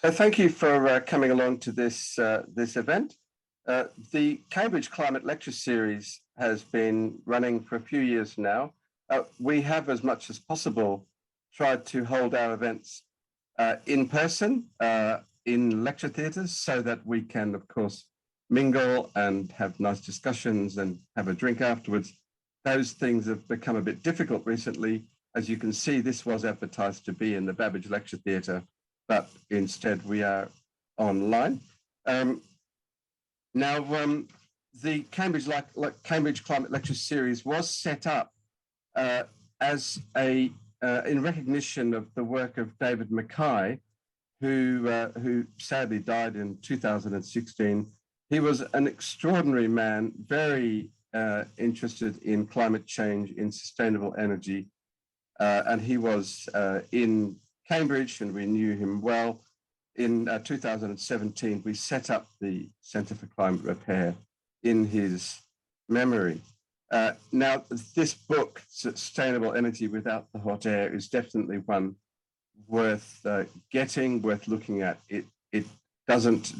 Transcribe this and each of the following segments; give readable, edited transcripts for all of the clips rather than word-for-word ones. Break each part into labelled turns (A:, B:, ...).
A: So thank you for coming along to this event. The Cambridge Climate Lecture Series has been running for a few years now. We have, as much as possible, tried to hold our events in person, in lecture theatres, so that we can, of course, mingle and have nice discussions and have a drink afterwards. Those things have become a bit difficult recently. As you can see, this was advertised to be in the Babbage Lecture Theatre, but instead we are online. Now, the Cambridge Climate Lecture Series was set up as in recognition of the work of David Mackay, who sadly died in 2016. He was an extraordinary man, very interested in climate change, in sustainable energy, and he was in Cambridge, and we knew him well. In 2017, we set up the Centre for Climate Repair in his memory. Now, this book, Sustainable Energy Without the Hot Air, is definitely one worth getting, worth looking at. It doesn't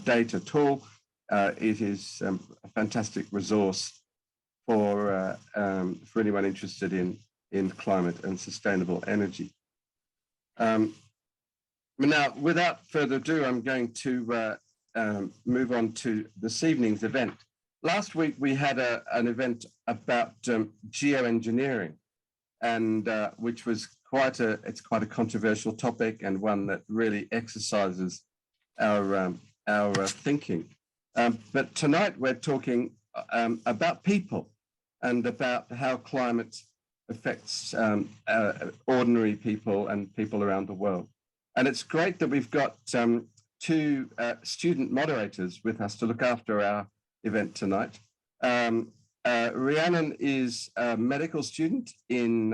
A: date at all. It is a fantastic resource for anyone interested in climate and sustainable energy. Now, without further ado, I'm going to move on to this evening's event. Last week, we had an event about geoengineering, and which was quite a controversial topic, and one that really exercises our thinking. But tonight, we're talking about people and about how climate affects ordinary people and people around the world. And it's great that we've got two student moderators with us to look after our event tonight. Rhiannon is a medical student in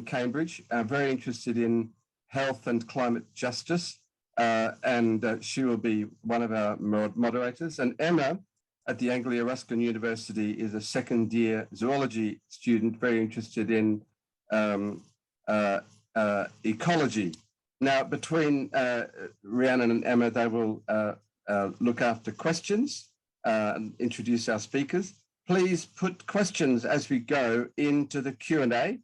A: Cambridge, very interested in health and climate justice, and she will be one of our moderators. And Emma at the Anglia Ruskin University is a second-year zoology student, very interested in ecology. Now, between Rhiannon and Emma, they will look after questions and introduce our speakers. Please put questions as we go into the Q&A,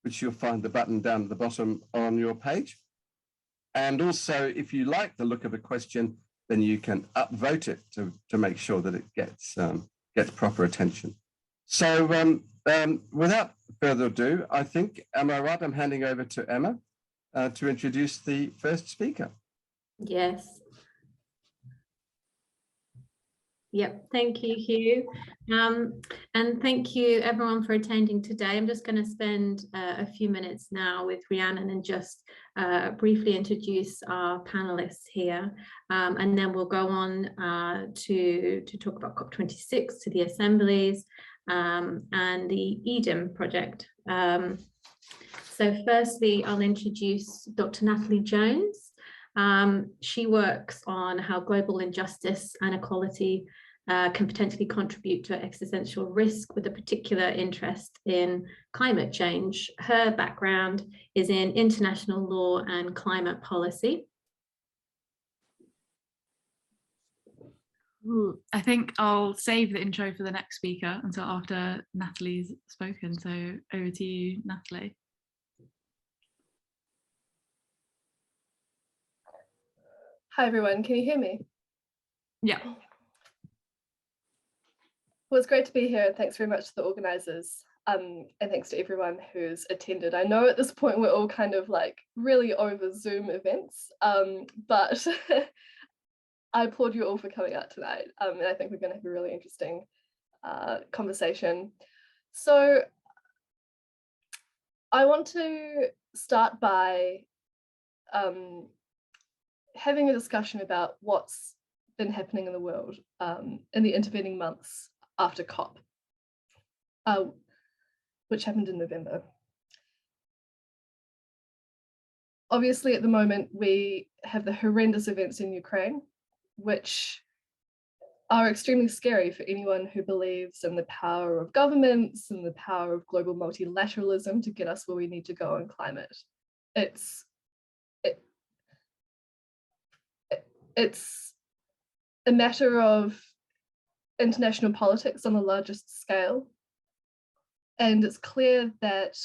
A: which you'll find the button down at the bottom on your page. And also, if you like the look of a question, then you can upvote it to make sure that it gets proper attention. So without further ado, I think, am I right? I'm handing over to Emma to introduce the first speaker.
B: Yes. Yep, thank you, Hugh. And thank you everyone for attending today. I'm just going to spend a few minutes now with Rhiannon and just briefly introduce our panelists here. And then we'll go on to talk about COP26, to the Assemblies, and the EDIM project. So firstly, I'll introduce Dr. Natalie Jones. She works on how global injustice and inequality can potentially contribute to existential risk, with a particular interest in climate change. Her background is in international law and climate policy.
C: Ooh, I think I'll save the intro for the next speaker until after Natalie's spoken. So over to you, Natalie.
D: Hi everyone, can you hear me?
C: Yeah.
D: Well, it's great to be here, and thanks very much to the organisers, and thanks to everyone who's attended. I know at this point we're all kind of like really over Zoom events, but I applaud you all for coming out tonight, and I think we're going to have a really interesting conversation. So I want to start by having a discussion about what's been happening in the world in the intervening months after COP, which happened in November. Obviously, at the moment, we have the horrendous events in Ukraine, which are extremely scary for anyone who believes in the power of governments and the power of global multilateralism to get us where we need to go on climate. it's a matter of international politics on the largest scale. And it's clear that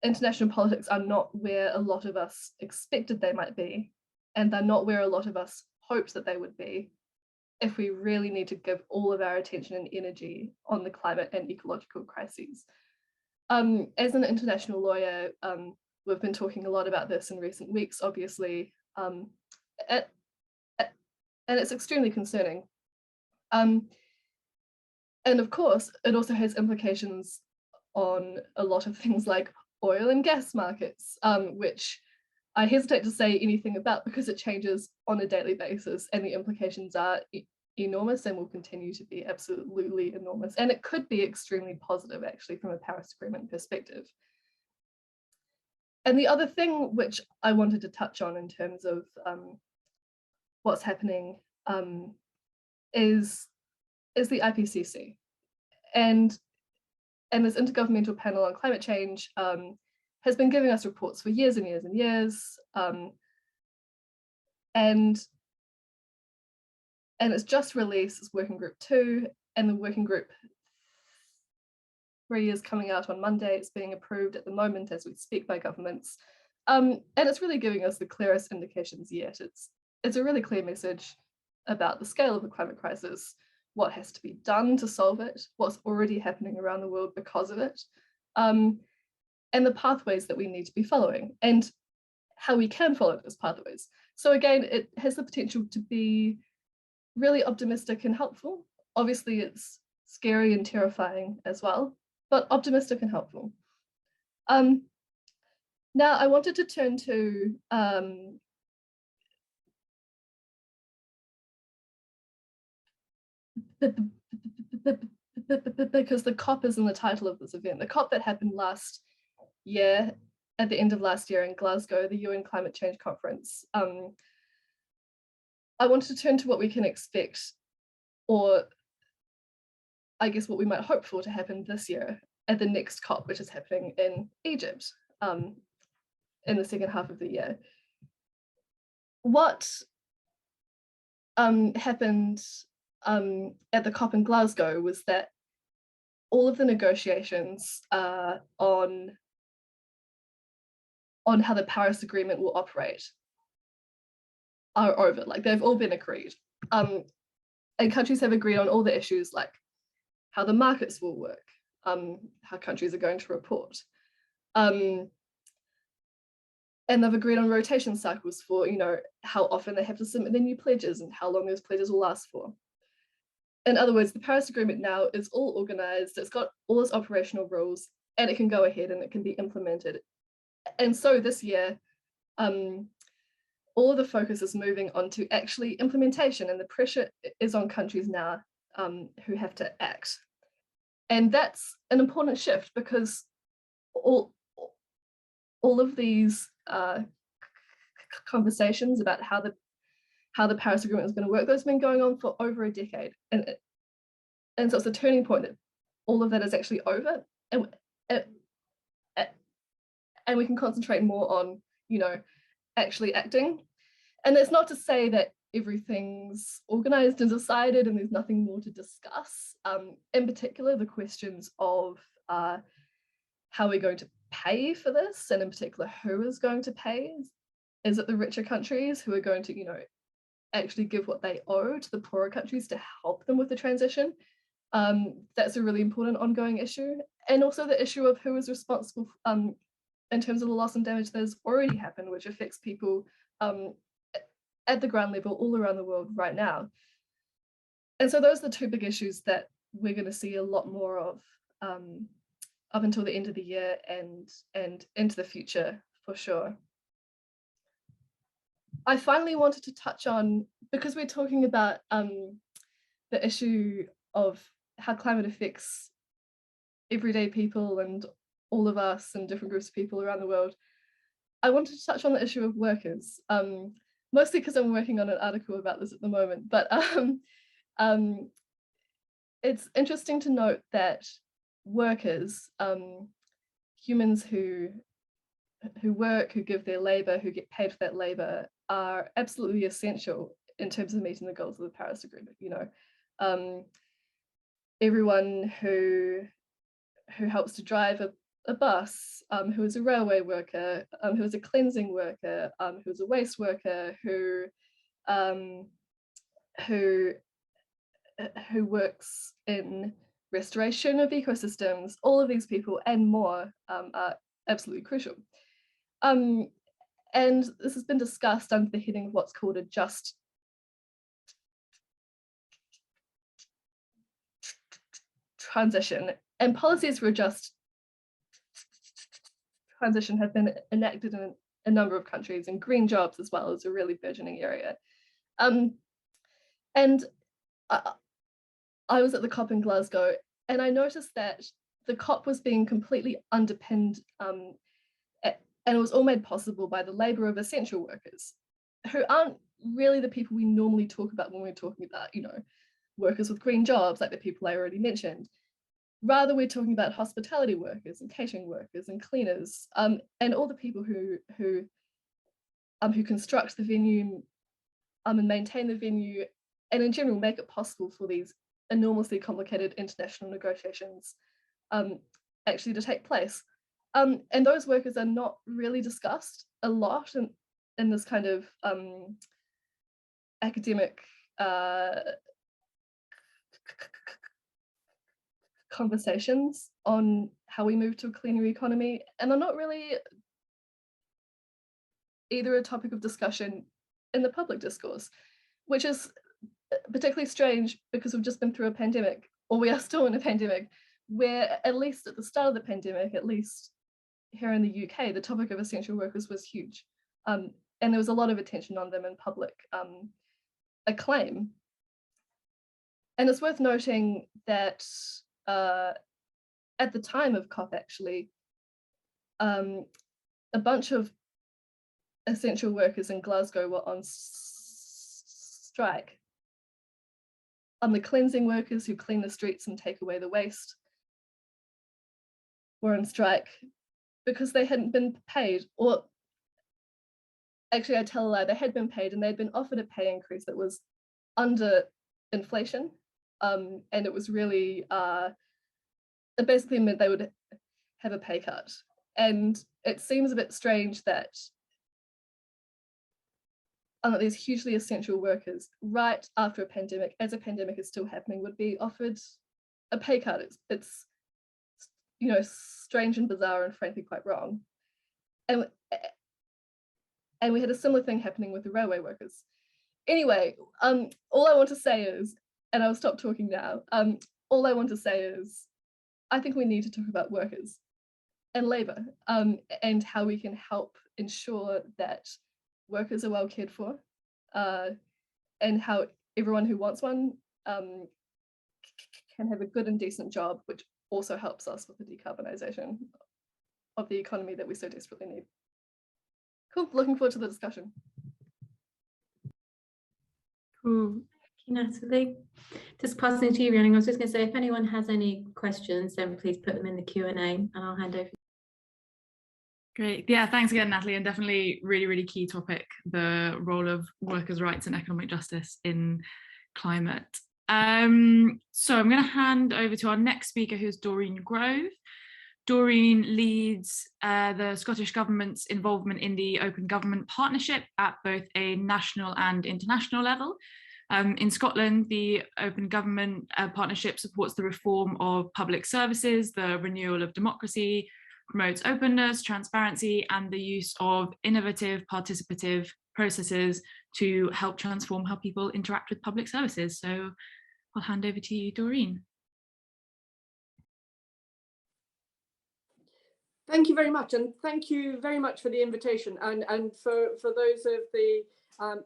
D: international politics are not where a lot of us expected they might be, and they're not where a lot of us hoped that they would be, if we really need to give all of our attention and energy on the climate and ecological crises. As an international lawyer, we've been talking a lot about this in recent weeks, obviously, and it's extremely concerning. And of course, it also has implications on a lot of things like oil and gas markets, which I hesitate to say anything about because it changes on a daily basis, and the implications are enormous and will continue to be absolutely enormous. And it could be extremely positive, actually, from a Paris Agreement perspective. And the other thing which I wanted to touch on in terms of what's happening is the IPCC. And this Intergovernmental Panel on Climate Change has been giving us reports for years and years and years. And it's just released its Working Group 2, and the Working Group 3 is coming out on Monday. It's being approved at the moment as we speak by governments. And it's really giving us the clearest indications yet. It's a really clear message about the scale of the climate crisis, what has to be done to solve it, what's already happening around the world because of it, and the pathways that we need to be following, and how we can follow those pathways. So again, it has the potential to be really optimistic and helpful. Obviously, it's scary and terrifying as well, but optimistic and helpful. Now, I wanted to turn to because the COP is in the title of this event. The COP that happened last year, at the end of last year in Glasgow, the UN Climate Change Conference. I wanted to turn to what we can expect, or I guess what we might hope for to happen this year at the next COP, which is happening in Egypt in the second half of the year. What happened at the COP in Glasgow was that all of the negotiations on how the Paris Agreement will operate are over. Like, they've all been agreed. And countries have agreed on all the issues, like how the markets will work, how countries are going to report. And they've agreed on rotation cycles for, how often they have to submit their new pledges and how long those pledges will last for. In other words, the Paris Agreement now is all organized, it's got all its operational rules, and it can go ahead and it can be implemented. And so this year, all of the focus is moving on to actually implementation, and the pressure is on countries now who have to act. And that's an important shift, because all of these conversations about how the Paris Agreement is going to work, those have been going on for over a decade. And so it's a turning point that all of that is actually over, and we can concentrate more on, actually acting. And it's not to say that everything's organized and decided and there's nothing more to discuss. In particular, the questions of how we're going to pay for this, and in particular, who is going to pay? Is it the richer countries who are going to, actually give what they owe to the poorer countries to help them with the transition? That's a really important ongoing issue. And also the issue of who is responsible in terms of the loss and damage that has already happened, which affects people at the ground level all around the world right now. And so those are the two big issues that we're going to see a lot more of up until the end of the year and into the future, for sure. I finally wanted to touch on, because we're talking about the issue of how climate affects everyday people and all of us and different groups of people around the world, I wanted to touch on the issue of workers, mostly because I'm working on an article about this at the moment. But it's interesting to note that workers, humans who work, who give their labour, who get paid for that labour, are absolutely essential in terms of meeting the goals of the Paris Agreement. You know, everyone who helps to drive a bus, who is a railway worker, who is a cleansing worker, who is a waste worker, who works in restoration of ecosystems, all of these people and more are absolutely crucial. And this has been discussed under the heading of what's called a just transition, and policies for a just transition have been enacted in a number of countries, and green jobs as well is a really burgeoning area. And I was at the COP in Glasgow, and I noticed that the COP was being completely underpinned, and it was all made possible by the labour of essential workers, who aren't really the people we normally talk about when we're talking about, you know, workers with green jobs, like the people I already mentioned. Rather, we're talking about hospitality workers and catering workers and cleaners, and all the people who construct the venue, and maintain the venue, and in general make it possible for these enormously complicated international negotiations actually to take place. And those workers are not really discussed a lot in this kind of academic conversations on how we move to a cleaner economy, and are not really either a topic of discussion in the public discourse, which is particularly strange because we've just been through a pandemic, or we are still in a pandemic, where at least at the start of the pandemic, at least here in the UK, the topic of essential workers was huge. And there was a lot of attention on them and public acclaim. And it's worth noting that at the time of COP, actually, a bunch of essential workers in Glasgow were on strike. The cleansing workers who clean the streets and take away the waste were on strike because they hadn't been paid, or actually I tell a lie, they had been paid and they'd been offered a pay increase that was under inflation, and it was really, it basically meant they would have a pay cut. And it seems a bit strange that these hugely essential workers, right after a pandemic, as a pandemic is still happening, would be offered a pay cut. It's you know, strange and bizarre and frankly quite wrong. And we had a similar thing happening with the railway workers. Anyway, all I want to say is, and I'll stop talking now, all I want to say is, I think we need to talk about workers and labour, and how we can help ensure that workers are well cared for, and how everyone who wants one can have a good and decent job, which also helps us with the decarbonisation of the economy that we so desperately need. Cool, looking forward to the discussion.
B: Cool. Thank you, Natalie. Just passing to you, Rhiannon. I was just going to say, if anyone has any questions, then please put them in the Q&A and I'll hand over.
C: Great. Yeah, thanks again, Natalie, and definitely really, really key topic, the role of workers' rights and economic justice in climate. So I'm going to hand over to our next speaker, who's Doreen Grove. Doreen leads the Scottish Government's involvement in the Open Government Partnership at both a national and international level. In Scotland, the Open Government Partnership supports the reform of public services, the renewal of democracy, promotes openness, transparency, and the use of innovative participative processes to help transform how people interact with public services. So I'll hand over to you, Doreen.
E: Thank you very much, and thank you very much for the invitation, and for those of the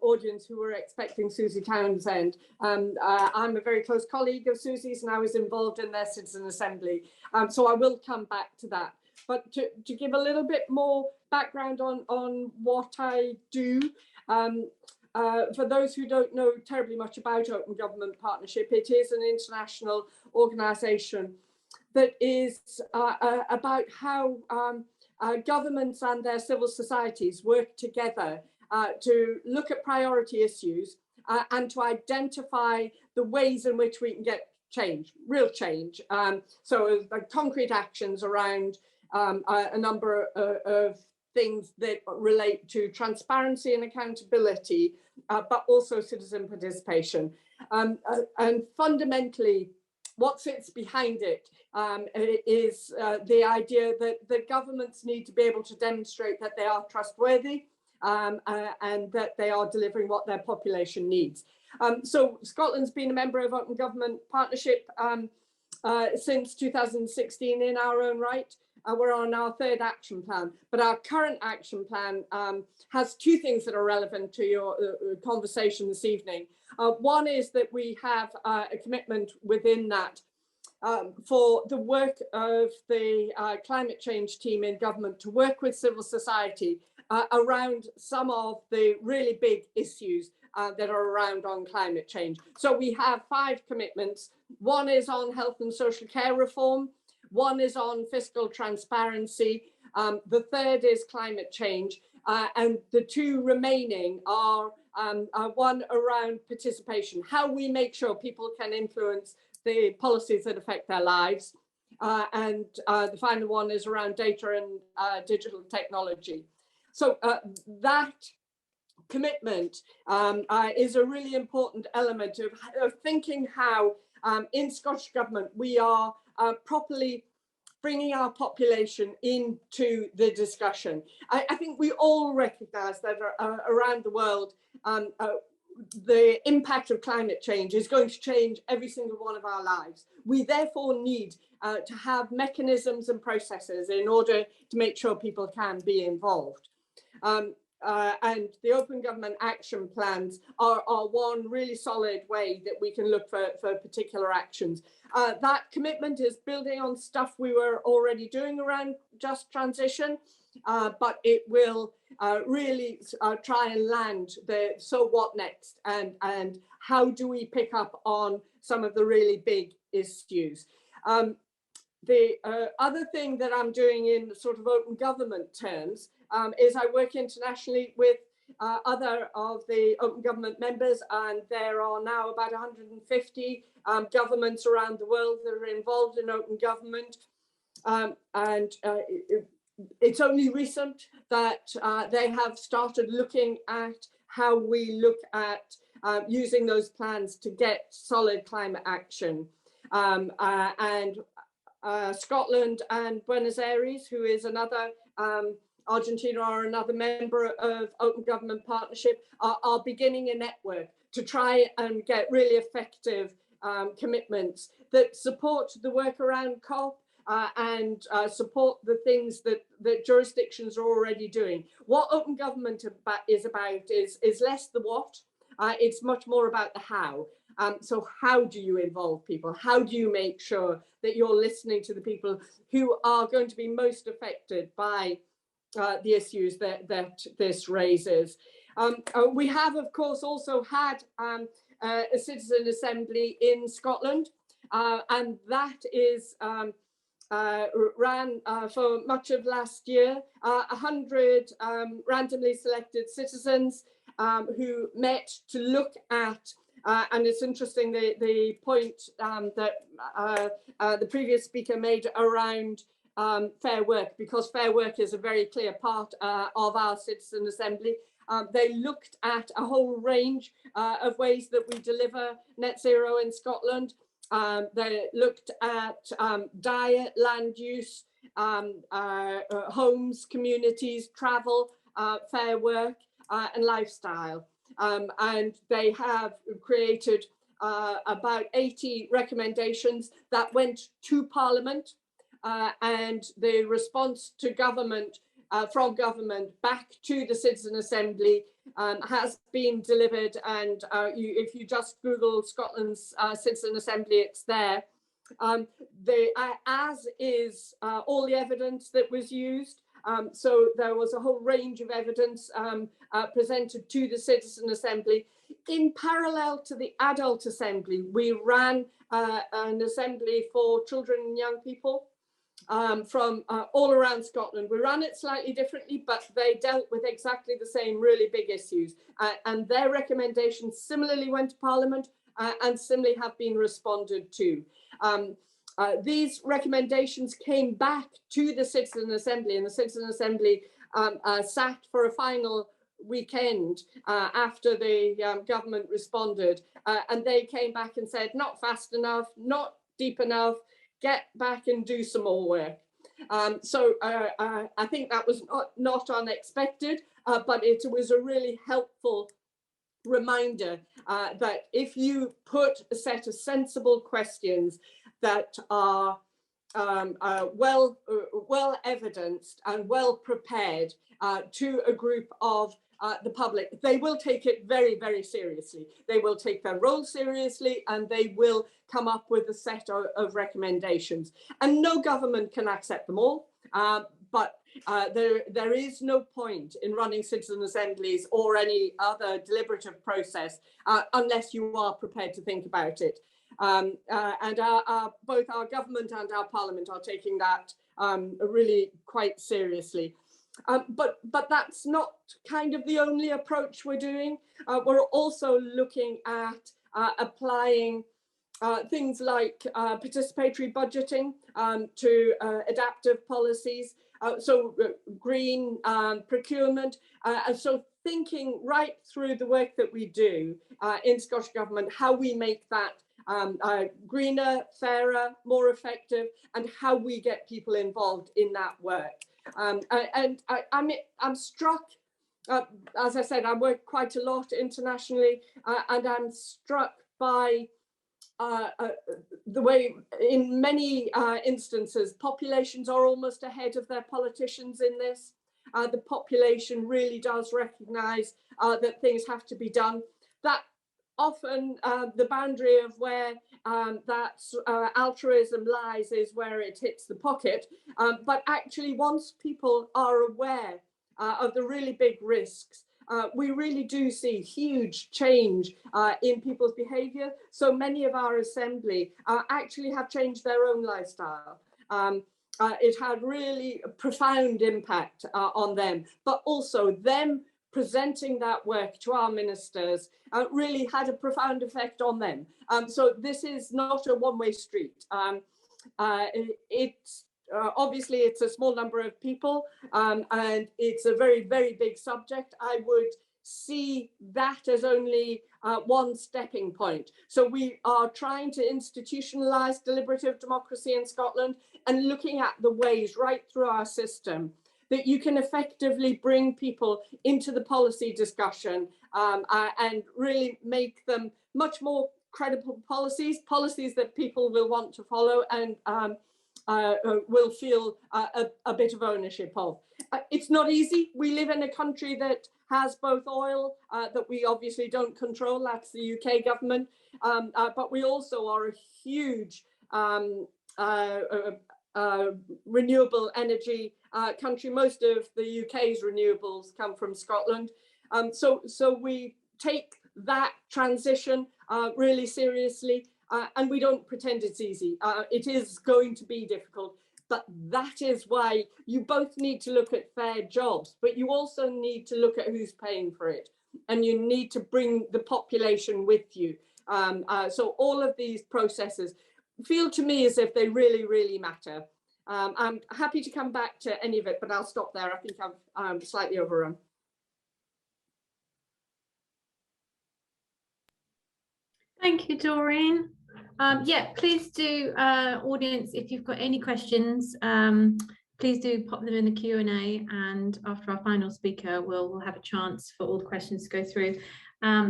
E: audience who were expecting Susie Townsend. I'm a very close colleague of Susie's, and I was involved in their citizen assembly, so I will come back to that. But to give a little bit more background on what I do, for those who don't know terribly much about Open Government Partnership, it is an international organisation that is about how governments and their civil societies work together to look at priority issues and to identify the ways in which we can get change, real change. So concrete actions around a number of things that relate to transparency and accountability, but also citizen participation. And fundamentally, what sits behind it is the idea that governments need to be able to demonstrate that they are trustworthy and that they are delivering what their population needs. So Scotland's been a member of Open Government Partnership since 2016 in our own right. We're on our third action plan, but our current action plan has two things that are relevant to your conversation this evening. One is that we have a commitment within that for the work of the climate change team in government to work with civil society around some of the really big issues that are around on climate change. So we have 5 commitments. One is on health and social care reform. One is on fiscal transparency. The third is climate change. And the 2 remaining are one around participation, how we make sure people can influence the policies that affect their lives. And the final one is around data and digital technology. So that commitment is a really important element of thinking how in Scottish Government we are properly bringing our population into the discussion. I think we all recognise that around the world the impact of climate change is going to change every single one of our lives. We therefore need to have mechanisms and processes in order to make sure people can be involved. And the Open Government Action Plans are one really solid way that we can look for particular actions. That commitment is building on stuff we were already doing around just transition, but it will really try and land the so what next, and how do we pick up on some of the really big issues. The other thing that I'm doing in sort of open government terms is I work internationally with other of the open government members, and there are now about 150 governments around the world that are involved in open government. It's only recent that they have started looking at how we look at using those plans to get solid climate action. Scotland and Buenos Aires, who is another Argentina are another member of Open Government Partnership, are beginning a network to try and get really effective commitments that support the work around COP and support the things that jurisdictions are already doing. What open government is about is less the what, it's much more about the how. So how do you involve people? How do you make sure that you're listening to the people who are going to be most affected by the issues that this raises? We have, of course, also had a citizen assembly in Scotland, and that is ran for much of last year. 100 randomly selected citizens who met to look at, and it's interesting the point that the previous speaker made around fair work, because fair work is a very clear part of our citizen assembly. They looked at a whole range of ways that we deliver net zero in Scotland. They looked at diet, land use, homes, communities, travel, fair work, and lifestyle. And they have created about 80 recommendations that went to Parliament, and the response to government, from government back to the Citizen Assembly has been delivered. And if you just Google Scotland's Citizen Assembly, it's there. As is all the evidence that was used. So there was a whole range of evidence presented to the Citizen Assembly. In parallel to the Adult Assembly, we ran an assembly for children and young people. from all around Scotland. We ran it slightly differently, but they dealt with exactly the same really big issues. And their recommendations similarly went to Parliament and similarly have been responded to. These recommendations came back to the Citizen Assembly, and the Citizen Assembly sat for a final weekend after the government responded, and they came back and said, not fast enough, not deep enough, get back and do some more work. So I think that was not unexpected, but it was a really helpful reminder that if you put a set of sensible questions that are well evidenced and well prepared to a group of the public, they will take it very, very seriously. They will take their role seriously, and they will come up with a set of recommendations. And no government can accept them all, but there is no point in running citizen assemblies or any other deliberative process unless you are prepared to think about it. And both our government and our parliament are taking that really quite seriously. But that's not kind of the only approach we're doing. We're also looking at applying things like participatory budgeting to adaptive policies, so green procurement, and so thinking right through the work that we do in Scottish Government, how we make that greener, fairer, more effective, and how we get people involved in that work. And I'm struck, as I said, I work quite a lot internationally, and I'm struck by the way in many instances populations are almost ahead of their politicians in this. The population really does recognise that things have to be done. That often the boundary of where that altruism lies is where it hits the pocket. But actually, once people are aware of the really big risks, we really do see huge change in people's behaviour. So many of our assembly actually have changed their own lifestyle. It had really a profound impact on them, but also them presenting that work to our ministers really had a profound effect on them. So this is not a one-way street. Obviously, it's a small number of people, and it's a very, very big subject. I would see that as only one stepping point. So we are trying to institutionalise deliberative democracy in Scotland and looking at the ways right through our system that you can effectively bring people into the policy discussion and really make them much more credible policies that people will want to follow and will feel a bit of ownership of. It's not easy. We live in a country that has both oil that we obviously don't control, that's the UK government, but we also are a huge renewable energy country. Most of the UK's renewables come from Scotland. So we take that transition really seriously. And we don't pretend it's easy. It is going to be difficult, but that is why you both need to look at fair jobs, but you also need to look at who's paying for it, and you need to bring the population with you. So all of these processes feel to me as if they really, really matter. I'm happy to come back to any of it, but I'll stop there. I think I've slightly overrun.
B: Thank you, Doreen. Yeah, please do, audience, if you've got any questions, please do pop them in the Q&A, and after our final speaker, we'll have a chance for all the questions to go through.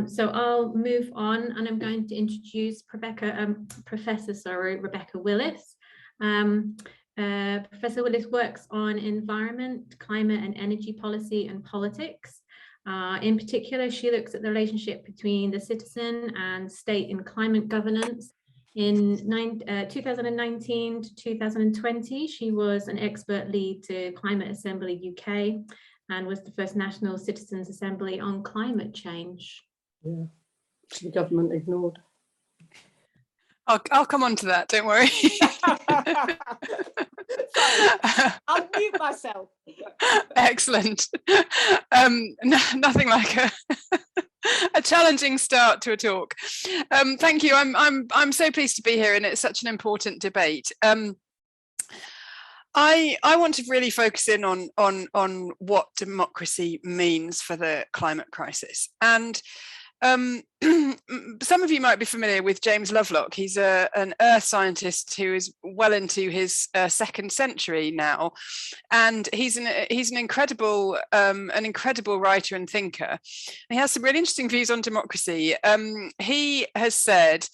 B: So I'll move on, and I'm going to introduce Professor Rebecca Willis. Professor Willis works on environment, climate and energy policy and politics. In particular, she looks at the relationship between the citizen and state in climate governance. In 2019 to 2020, she was an expert lead to Climate Assembly UK and was the first National Citizens Assembly on climate change.
E: Yeah, the government ignored.
F: I'll come on to that, don't worry.
E: Sorry, I'll mute myself.
F: Excellent. Nothing like a challenging start to a talk. Thank you. I'm so pleased to be here, and it's such an important debate. I want to really focus in on what democracy means for the climate crisis. And some of you might be familiar with James Lovelock. He's an earth scientist who is well into his second century now, and he's an incredible writer and thinker. He has some really interesting views on democracy. He has said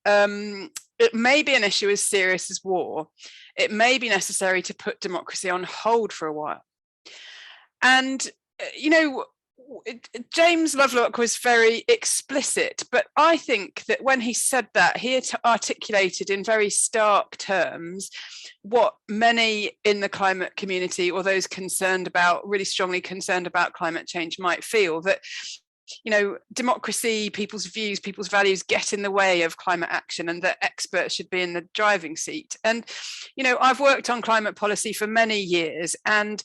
F: it may be an issue as serious as war. It may be necessary to put democracy on hold for a while. And you know, James Lovelock was very explicit, but I think that when he said that, he articulated in very stark terms what many in the climate community, or those really strongly concerned about climate change, might feel, that, you know, democracy, people's views, people's values get in the way of climate action, and that experts should be in the driving seat. And, you know, I've worked on climate policy for many years, and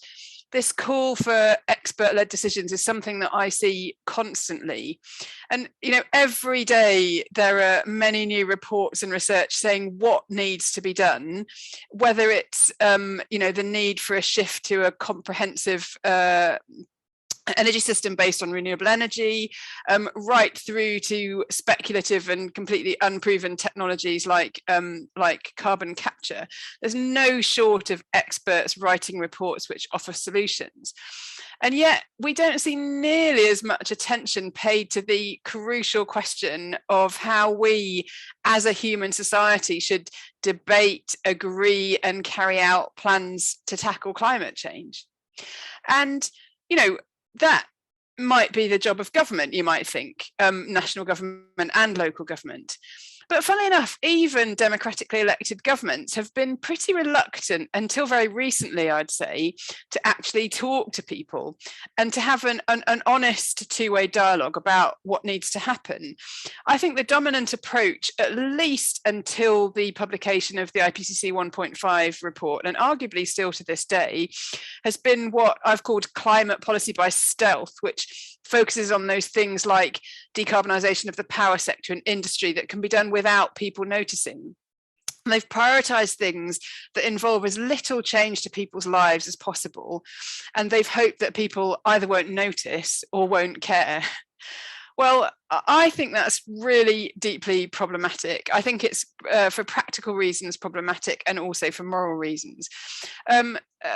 F: this call for expert-led decisions is something that I see constantly. And, you know, every day there are many new reports and research saying what needs to be done, whether it's, you know, the need for a shift to a comprehensive energy system based on renewable energy, right through to speculative and completely unproven technologies like carbon capture. There's no short of experts writing reports which offer solutions. And yet we don't see nearly as much attention paid to the crucial question of how we as a human society should debate, agree, and carry out plans to tackle climate change. And, you know, that might be the job of government, you might think, national government and local government. But funnily enough, even democratically elected governments have been pretty reluctant until very recently, I'd say, to actually talk to people and to have an honest two-way dialogue about what needs to happen. I think the dominant approach, at least until the publication of the IPCC 1.5 report, and arguably still to this day, has been what I've called climate policy by stealth, which focuses on those things like decarbonisation of the power sector and industry that can be done without people noticing. And they've prioritised things that involve as little change to people's lives as possible, and they've hoped that people either won't notice or won't care. Well, I think that's really deeply problematic. I think it's for practical reasons problematic, and also for moral reasons.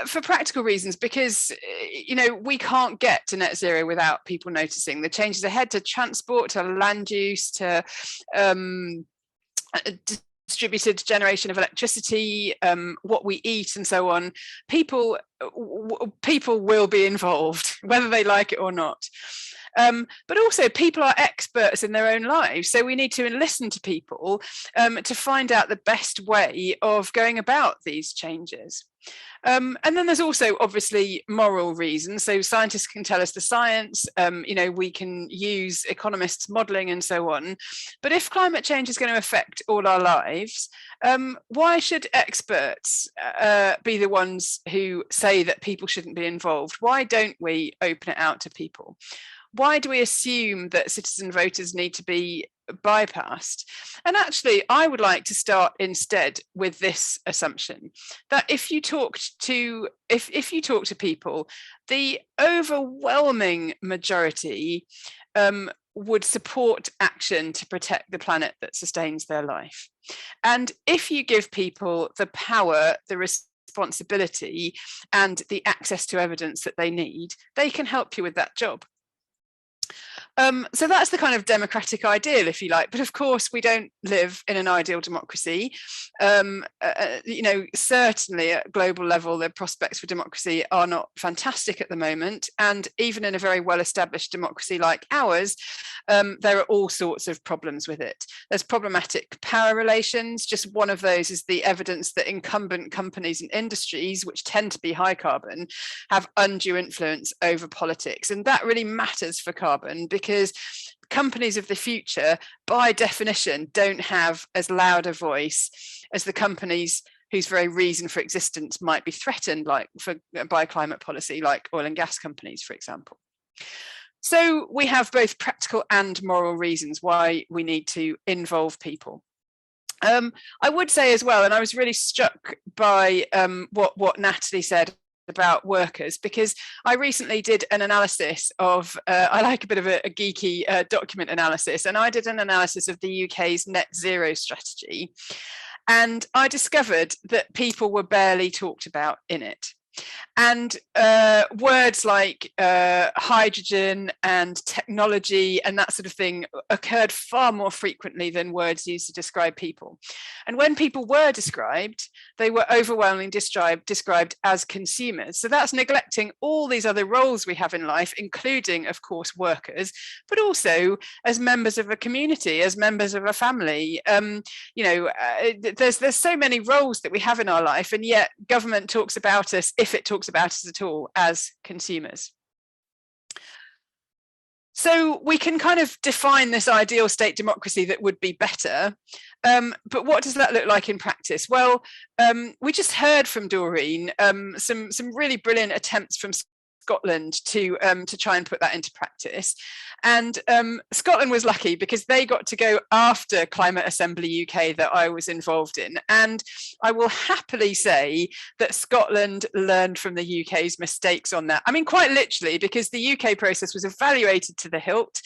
F: For practical reasons, because, you know, we can't get to net zero without people noticing the changes ahead to transport, to land use, to distributed generation of electricity, what we eat, and so on. People will be involved, whether they like it or not. But also people are experts in their own lives. So we need to listen to people to find out the best way of going about these changes. And then there's also obviously moral reasons. So scientists can tell us the science, you know, we can use economists' modelling and so on. But if climate change is going to affect all our lives, why should experts be the ones who say that people shouldn't be involved? Why don't we open it out to people? Why do we assume that citizen voters need to be bypassed? And actually, I would like to start instead with this assumption, that if you talk to people, the overwhelming majority would support action to protect the planet that sustains their life. And if you give people the power, the responsibility, and the access to evidence that they need, they can help you with that job. So that's the kind of democratic ideal, if you like. But of course, we don't live in an ideal democracy. You know, certainly at global level, the prospects for democracy are not fantastic at the moment. And even in a very well-established democracy like ours, there are all sorts of problems with it. There's problematic power relations. Just one of those is the evidence that incumbent companies and industries, which tend to be high carbon, have undue influence over politics. And that really matters for carbon, because companies of the future, by definition, don't have as loud a voice as the companies whose very reason for existence might be threatened, by climate policy, like oil and gas companies, for example. So we have both practical and moral reasons why we need to involve people. I would say as well, and I was really struck by what Natalie said about workers, because I recently did an analysis of, I like a bit of a geeky document analysis, and I did an analysis of the UK's net zero strategy, and I discovered that people were barely talked about in it. And words like hydrogen and technology and that sort of thing occurred far more frequently than words used to describe people. And when people were described, they were overwhelmingly described as consumers. So that's neglecting all these other roles we have in life, including, of course, workers, but also as members of a community, as members of a family. There's so many roles that we have in our life, and yet government talks about us, if it talks about us at all, as consumers. So we can kind of define this ideal state democracy that would be better, but what does that look like in practice? Well, we just heard from Doreen some really brilliant attempts from Scotland to try and put that into practice. And Scotland was lucky because they got to go after Climate Assembly UK that I was involved in. And I will happily say that Scotland learned from the UK's mistakes on that. I mean, quite literally, because the UK process was evaluated to the hilt,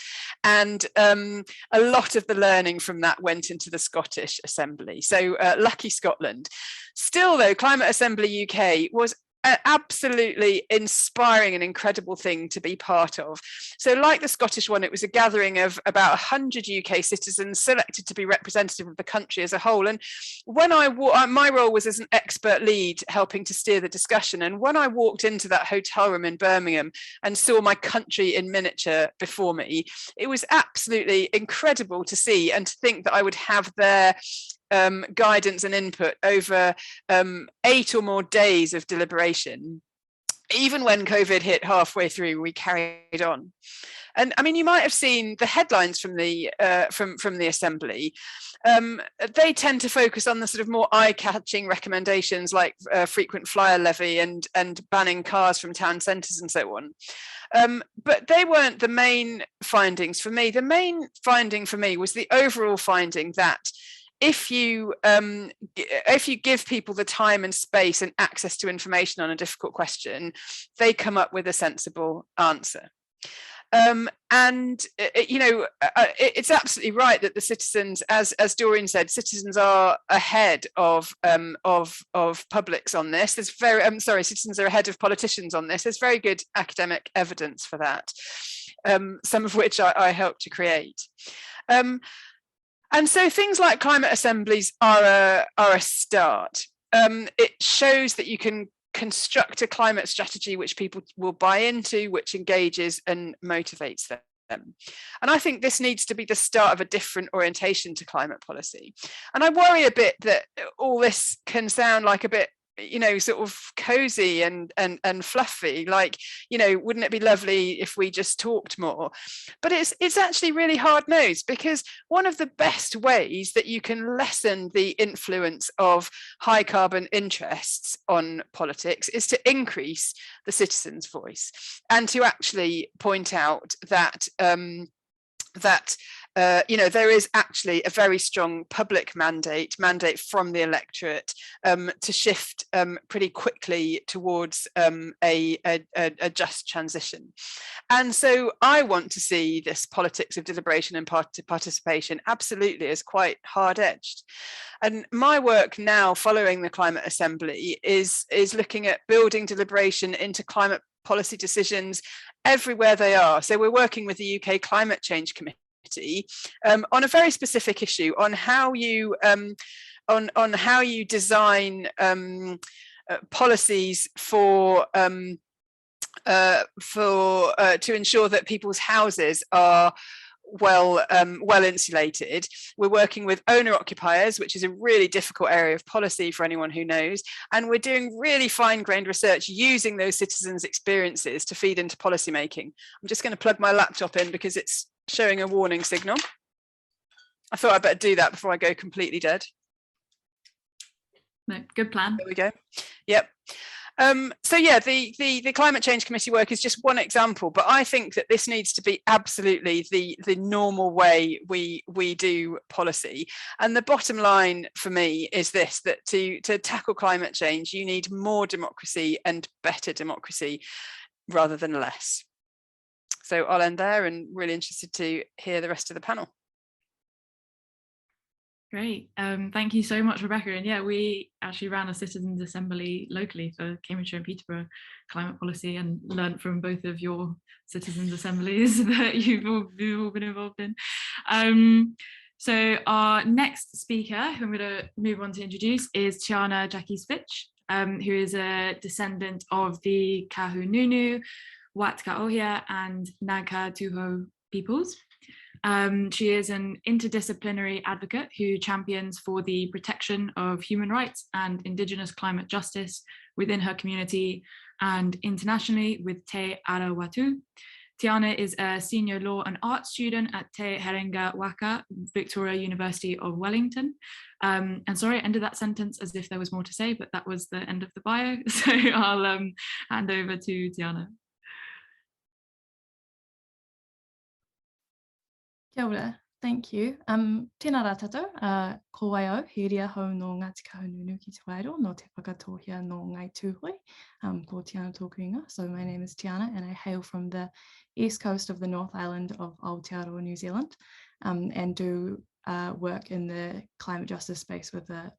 F: and a lot of the learning from that went into the Scottish Assembly. So lucky Scotland. Still though, Climate Assembly UK was an absolutely inspiring and incredible thing to be part of. So like the Scottish one, it was a gathering of about 100 UK citizens selected to be representative of the country as a whole. And when my role was as an expert lead helping to steer the discussion. And when I walked into that hotel room in Birmingham and saw my country in miniature before me, it was absolutely incredible to see and to think that I would have their guidance and input over 8 or more days of deliberation. Even when COVID hit halfway through, we carried on. And I mean, you might have seen the headlines from the Assembly. They tend to focus on the sort of more eye-catching recommendations like frequent flyer levy and banning cars from town centres and so on. But they weren't the main findings for me. The main finding for me was the overall finding that if you give people the time and space and access to information on a difficult question, they come up with a sensible answer. It's absolutely right that the citizens, as Doreen said, citizens are ahead of publics on this. There's citizens are ahead of politicians on this. There's very good academic evidence for that, some of which I helped to create. And so things like climate assemblies are a start. It shows that you can construct a climate strategy which people will buy into, which engages and motivates them. And I think this needs to be the start of a different orientation to climate policy. And I worry a bit that all this can sound like a bit, sort of cozy and fluffy, like, wouldn't it be lovely if we just talked more? But it's actually really hard-nosed, because one of the best ways that you can lessen the influence of high carbon interests on politics is to increase the citizen's voice and to actually point out that there is actually a very strong public mandate from the electorate to shift pretty quickly towards a just transition. And so I want to see this politics of deliberation and participation absolutely as quite hard-edged. And my work now following the Climate Assembly is looking at building deliberation into climate policy decisions everywhere they are. So we're working with the UK Climate Change Committee on a very specific issue on how you design policies to ensure that people's houses are well insulated. We're working with owner occupiers, which is a really difficult area of policy for anyone who knows, and we're doing really fine-grained research using those citizens' experiences to feed into policy making. I'm just going to plug my laptop in because it's showing a warning signal. I thought I'd better do that before I go completely dead.
C: No, good plan.
F: There we go. Yep. So yeah, the Climate Change Committee work is just one example, but I think that this needs to be absolutely the normal way we do policy. And the bottom line for me is this, that to tackle climate change, you need more democracy and better democracy rather than less. So I'll end there, and really interested to hear the rest of the panel.
C: Great, thank you so much, Rebecca. And yeah, we actually ran a citizens assembly locally for Cambridgeshire and Peterborough climate policy, and learnt from both of your citizens assemblies that you've all been involved in. So our next speaker, who I'm going to move on to introduce, is Tiana Jackie Spitch, who is a descendant of the Kahununu, Watkaohia and Nagatuho peoples. She is an interdisciplinary advocate who champions for the protection of human rights and Indigenous climate justice within her community and internationally with Te Ara Watu. Tiana is a senior law and art student at Te Herenga Waka, Victoria University of Wellington. And sorry, I ended that sentence as if there was more to say, but that was the end of the bio. So I'll hand over to Tiana.
G: Kia ora, thank you. Tēnā rā tātou, ko waio, he ria hau no Ngāti Kahununu ki te wairo, no te whakatohia no Ngai Tūhoi, ko Tiana tōku inga. So my name is Tiana and I hail from the east coast of the North Island of Aotearoa, New Zealand, and do work in the climate justice space with the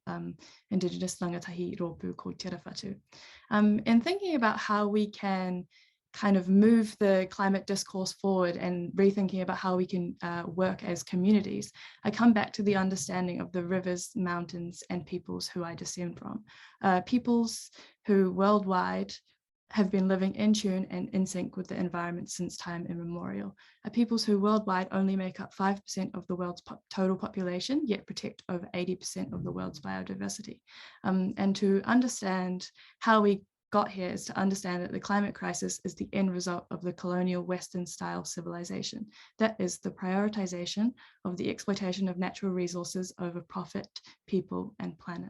G: Indigenous rangatahi rōpū called Te Rawhatu. In thinking about how we can kind of move the climate discourse forward and rethinking about how we can work as communities, I come back to the understanding of the rivers, mountains, and peoples who I descend from. Peoples who worldwide have been living in tune and in sync with the environment since time immemorial. Peoples who worldwide only make up 5% of the world's total population, yet protect over 80% of the world's biodiversity. And to understand how we got here is to understand that the climate crisis is the end result of the colonial Western style civilization. That is the prioritization of the exploitation of natural resources over profit, people, and planet.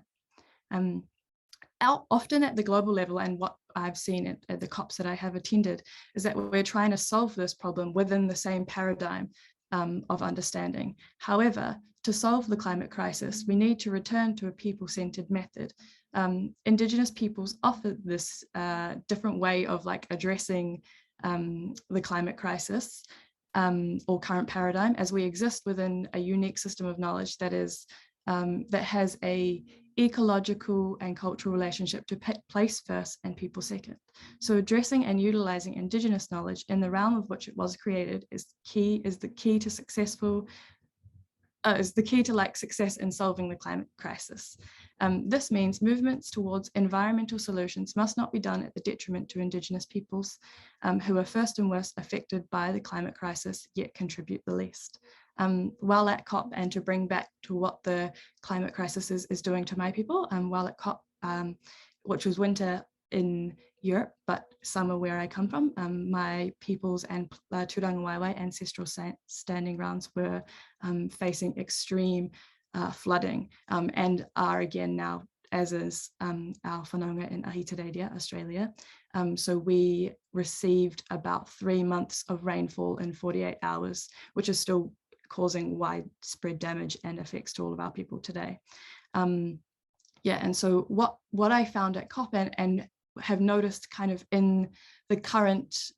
G: Often at the global level, and what I've seen at the COPs that I have attended, is that we're trying to solve this problem within the same paradigm of understanding. However, to solve the climate crisis, we need to return to a people-centered method. Indigenous peoples offer this different way of addressing the climate crisis or current paradigm, as we exist within a unique system of knowledge that is that has a ecological and cultural relationship to place first and people second. So addressing and utilizing Indigenous knowledge in the realm of which it was created is the key to success in solving the climate crisis. This means movements towards environmental solutions must not be done at the detriment to Indigenous peoples who are first and worst affected by the climate crisis, yet contribute the least. While at COP, and to bring back to what the climate crisis is doing to my people, while at COP, which was winter in Europe, but summer where I come from, my peoples and Turanga Waiwai ancestral standing grounds were facing extreme flooding and are again now, as is our whanaunga in Ahitereiria, Australia. So we received about 3 months of rainfall in 48 hours, which is still causing widespread damage and effects to all of our people today. Yeah, and so what I found at COP and have noticed kind of in the current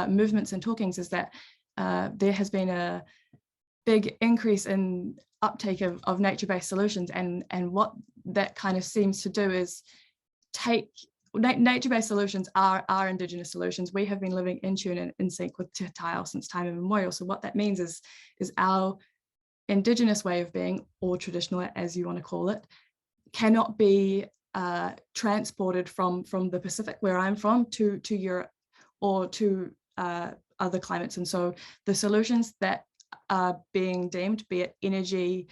G: movements and talkings is that there has been a big increase in uptake of nature-based solutions, and what that kind of seems to do is take nature-based solutions are Indigenous solutions. We have been living in tune and in sync with Te Tao since time immemorial. So what that means is our Indigenous way of being, or traditional as you want to call it, cannot be transported from the Pacific, where I'm from, to Europe or to other climates. And so the solutions that are being deemed, be it energy,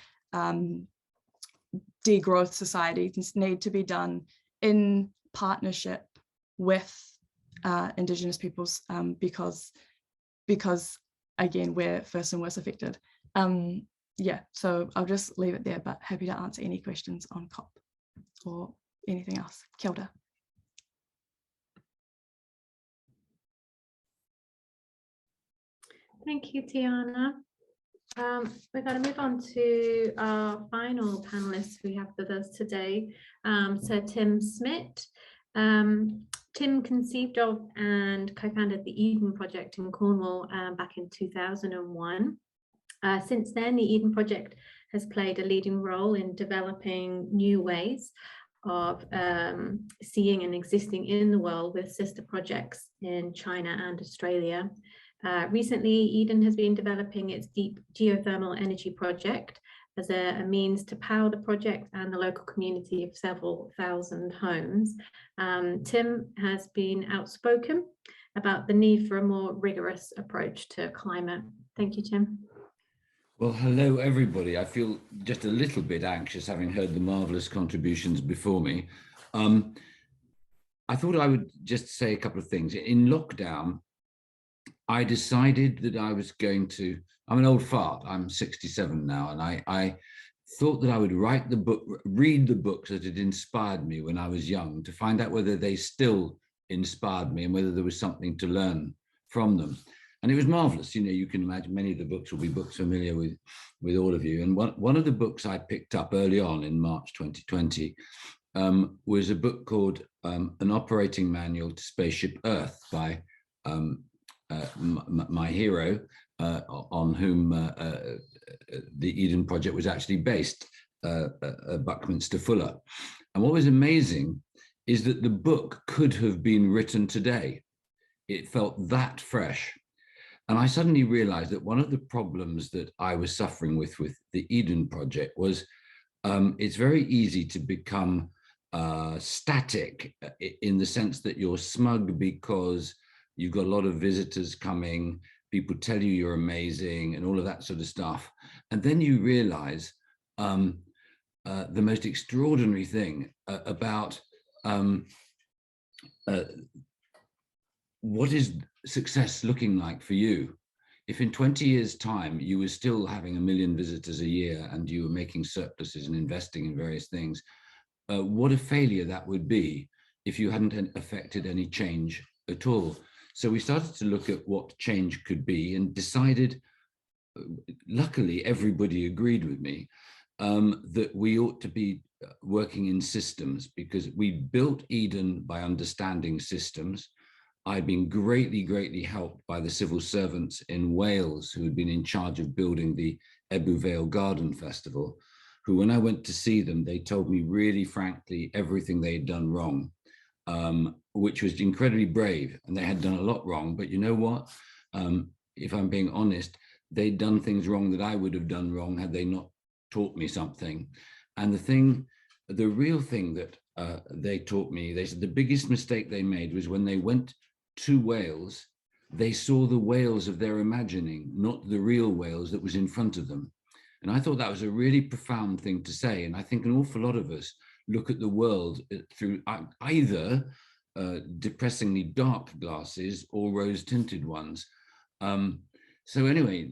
G: degrowth societies, need to be done in partnership with Indigenous peoples because again, we're first and worst affected. Yeah, so I'll just leave it there, but happy to answer any questions on COP or anything else. Kia ora.
B: Thank you, Tiana. We're going to move on to our final panelists we have with us today. So Tim Smit. Tim conceived of and co-founded the Eden Project in Cornwall back in 2001. Since then, the Eden Project has played a leading role in developing new ways of seeing and existing in the world with sister projects in China and Australia. Recently, Eden has been developing its deep geothermal energy project as a means to power the project and the local community of several thousand homes. Tim has been outspoken about the need for a more rigorous approach to climate. Thank you, Tim.
H: Well, hello, everybody. I feel just a little bit anxious having heard the marvelous contributions before me. I thought I would just say a couple of things. In lockdown, I decided that I was going to, I'm an old fart, I'm 67 now, and I thought that I would read the books that had inspired me when I was young to find out whether they still inspired me and whether there was something to learn from them. And it was marvelous. You know, you can imagine many of the books will be books familiar with all of you. And one of the books I picked up early on in March 2020 was a book called An Operating Manual to Spaceship Earth by my hero, on whom the Eden Project was actually based, Buckminster Fuller. And what was amazing is that the book could have been written today. It felt that fresh. And I suddenly realized that one of the problems that I was suffering with the Eden Project was it's very easy to become static in the sense that you're smug because you've got a lot of visitors coming, people tell you you're amazing and all of that sort of stuff. And then you realize the most extraordinary thing about what is success looking like for you. If in 20 years' time you were still having 1 million visitors a year and you were making surpluses and investing in various things, what a failure that would be if you hadn't affected any change at all. So we started to look at what change could be and decided, luckily everybody agreed with me, that we ought to be working in systems, because we built Eden by understanding systems. I'd been greatly helped by the civil servants in Wales who had been in charge of building the Ebbw Vale Garden Festival, who, when I went to see them, they told me really frankly everything they had done wrong, which was incredibly brave, and they had done a lot wrong. But you know what? If I'm being honest, they'd done things wrong that I would have done wrong had they not taught me something. And the real thing that they taught me, they said the biggest mistake they made was when they went to Wales, they saw the Wales of their imagining, not the real Wales that was in front of them. And I thought that was a really profound thing to say. And I think an awful lot of us look at the world through either depressingly dark glasses or rose-tinted ones. So anyway,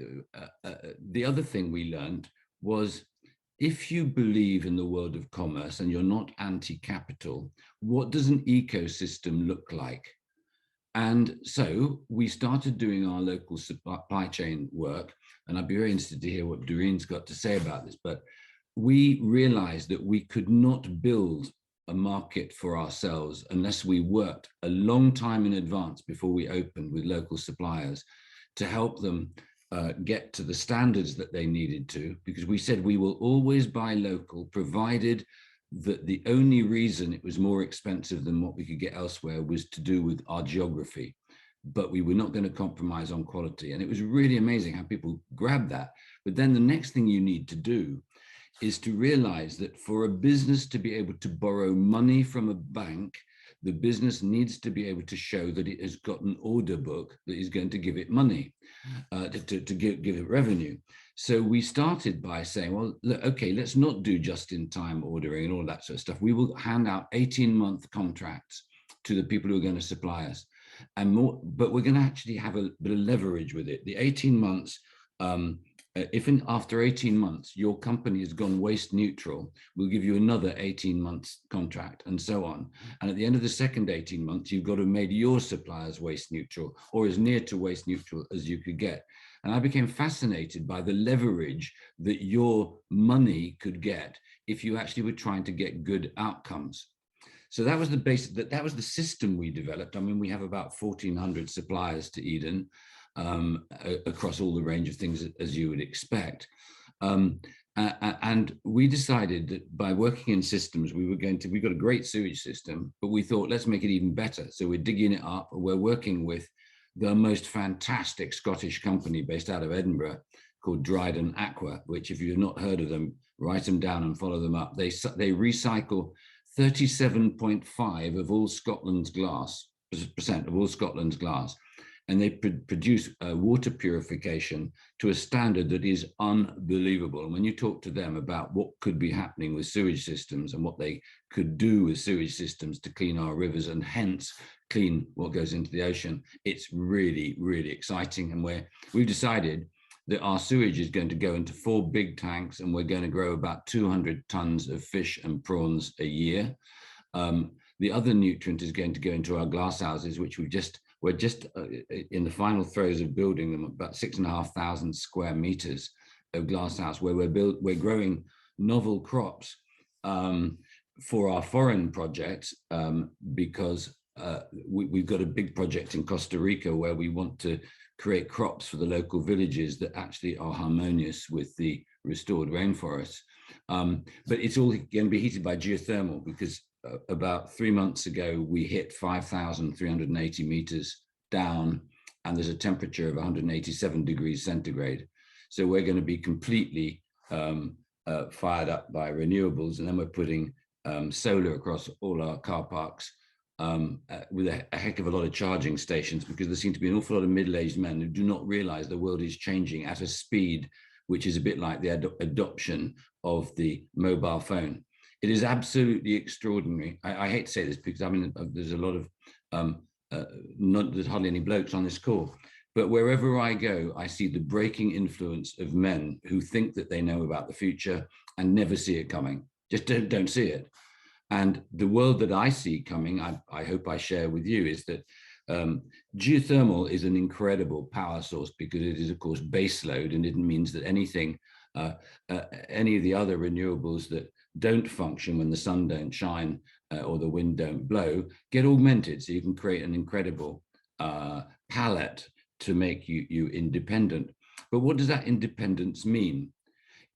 H: the other thing we learned was, if you believe in the world of commerce and you're not anti-capital, what does an ecosystem look like? And so we started doing our local supply chain work, and I'd be very interested to hear what Doreen's got to say about this, but we realized that we could not build a market for ourselves unless we worked a long time in advance before we opened with local suppliers to help them get to the standards that they needed to, because we said we will always buy local, provided that the only reason it was more expensive than what we could get elsewhere was to do with our geography, but we were not going to compromise on quality. And it was really amazing how people grabbed that. But then the next thing you need to do is to realize that for a business to be able to borrow money from a bank, the business needs to be able to show that it has got an order book that is going to give it money, to give it revenue. So we started by saying, well, look, okay, let's not do just-in-time ordering and all that sort of stuff. We will hand out 18-month contracts to the people who are going to supply us, and more, but we're going to actually have a bit of leverage with it. The 18 months if after 18 months your company has gone waste neutral, we'll give you another 18 months contract, and so on. And at the end of the second 18 months, you've got to have made your suppliers waste neutral, or as near to waste neutral as you could get. And I became fascinated by the leverage that your money could get if you actually were trying to get good outcomes. So that was the basis, that was the system we developed. I mean, we have about 1,400 suppliers to Eden, across all the range of things as you would expect. And we decided that by working in systems, we got a great sewage system, but we thought, let's make it even better. So we're digging it up. We're working with the most fantastic Scottish company based out of Edinburgh called Dryden Aqua, which, if you've not heard of them, write them down and follow them up. They recycle 37.5% of all Scotland's glass, and they produce water purification to a standard that is unbelievable. And when you talk to them about what could be happening with sewage systems and what they could do with sewage systems to clean our rivers and hence clean what goes into the ocean, it's really, really exciting. And we've decided that our sewage is going to go into 4 big tanks, and we're going to grow about 200 tons of fish and prawns a year. The other nutrient is going to go into our glass houses, which we're just in the final throes of building them, about 6,500 square meters of glass house, where we're growing novel crops for our foreign projects, because we've got a big project in Costa Rica where we want to create crops for the local villages that actually are harmonious with the restored rainforests. But it's all going to be heated by geothermal, because about 3 months ago, we hit 5,380 meters down, and there's a temperature of 187 degrees centigrade. So we're going to be completely fired up by renewables. And then we're putting solar across all our car parks, with a heck of a lot of charging stations, because there seem to be an awful lot of middle-aged men who do not realize the world is changing at a speed which is a bit like the adoption of the mobile phone. It is absolutely extraordinary. I hate to say this, because I mean, there's a lot of, there's hardly any blokes on this call, but wherever I go, I see the breaking influence of men who think that they know about the future and never see it coming, just don't see it. And the world that I see coming, I hope I share with you, is that geothermal is an incredible power source, because it is, of course, base load, and it means that anything, any of the other renewables that don't function when the sun don't shine or the wind don't blow get augmented. So you can create an incredible palette to make you independent. But what does that independence mean?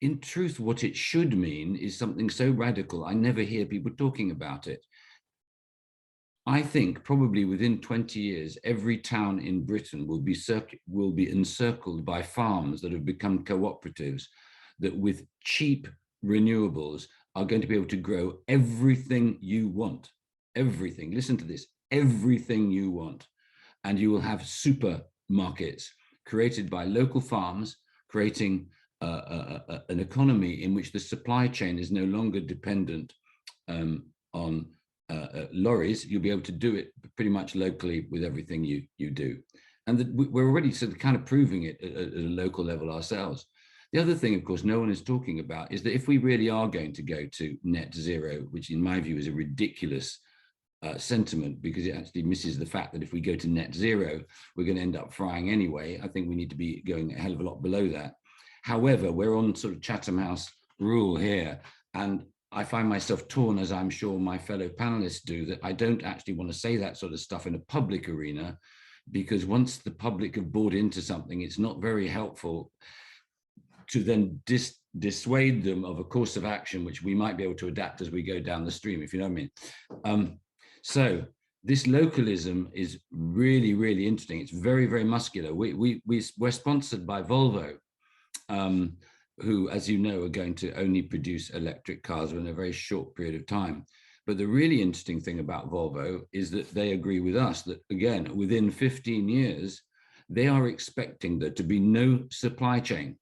H: In truth, what it should mean is something so radical, I never hear people talking about it. I think probably within 20 years, every town in Britain will be encircled by farms that have become cooperatives, that with cheap renewables are going to be able to grow everything you want. Everything, listen to this, everything you want. And you will have supermarkets created by local farms, creating an economy in which the supply chain is no longer dependent on lorries. You'll be able to do it pretty much locally with everything you do. And we're already sort of kind of proving it at a local level ourselves. The other thing, of course, no one is talking about is that if we really are going to go to net zero, which in my view is a ridiculous sentiment, because it actually misses the fact that if we go to net zero, we're going to end up frying anyway. I think we need to be going a hell of a lot below that. However, we're on sort of Chatham House rule here, and I find myself torn, as I'm sure my fellow panelists do, that I don't actually want to say that sort of stuff in a public arena, because once the public have bought into something, it's not very helpful to then dissuade them of a course of action, which we might be able to adapt as we go down the stream, if you know what I mean. So this localism is really, really interesting. It's very, very muscular. We're sponsored by Volvo, who, as you know, are going to only produce electric cars in a very short period of time. But the really interesting thing about Volvo is that they agree with us that, again, within 15 years, they are expecting there to be no supply chain,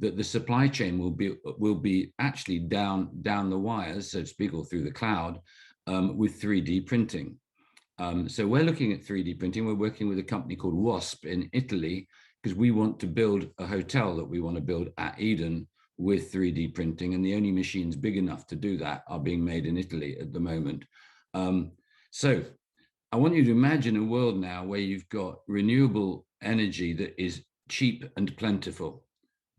H: that the supply chain will be actually down the wires, so to speak, or through the cloud, with 3D printing. So we're looking at 3D printing. We're working with a company called WASP in Italy, because we want to build a hotel that we want to build at Eden with 3D printing, and the only machines big enough to do that are being made in Italy at the moment. So I want you to imagine a world now where you've got renewable energy that is cheap and plentiful,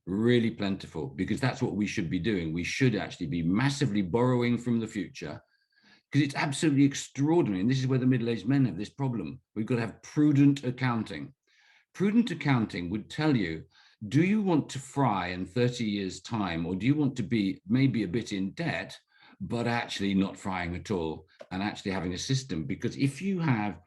H: really plentiful, because that's what we should be doing. We should actually be massively borrowing from the future, because it's absolutely extraordinary. And this is where the middle-aged men have this problem. We've got to have prudent accounting. Prudent accounting would tell you, do you want to fry in 30 years' time, or do you want to be maybe a bit in debt, but actually not frying at all and actually having a system? Because if you have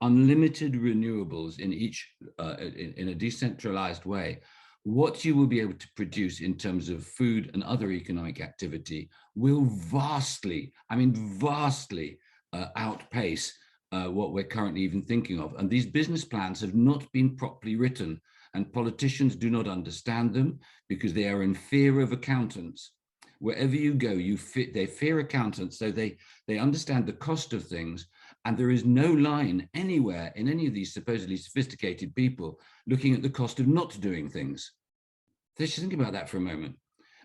H: unlimited renewables in each, in a decentralized way, what you will be able to produce in terms of food and other economic activity will vastly, I mean, vastly outpace what we're currently even thinking of. And these business plans have not been properly written, and politicians do not understand them because they are in fear of accountants. Wherever you go, they fear accountants, so they understand the cost of things, and there is no line anywhere in any of these supposedly sophisticated people looking at the cost of not doing things. Let's just think about that for a moment.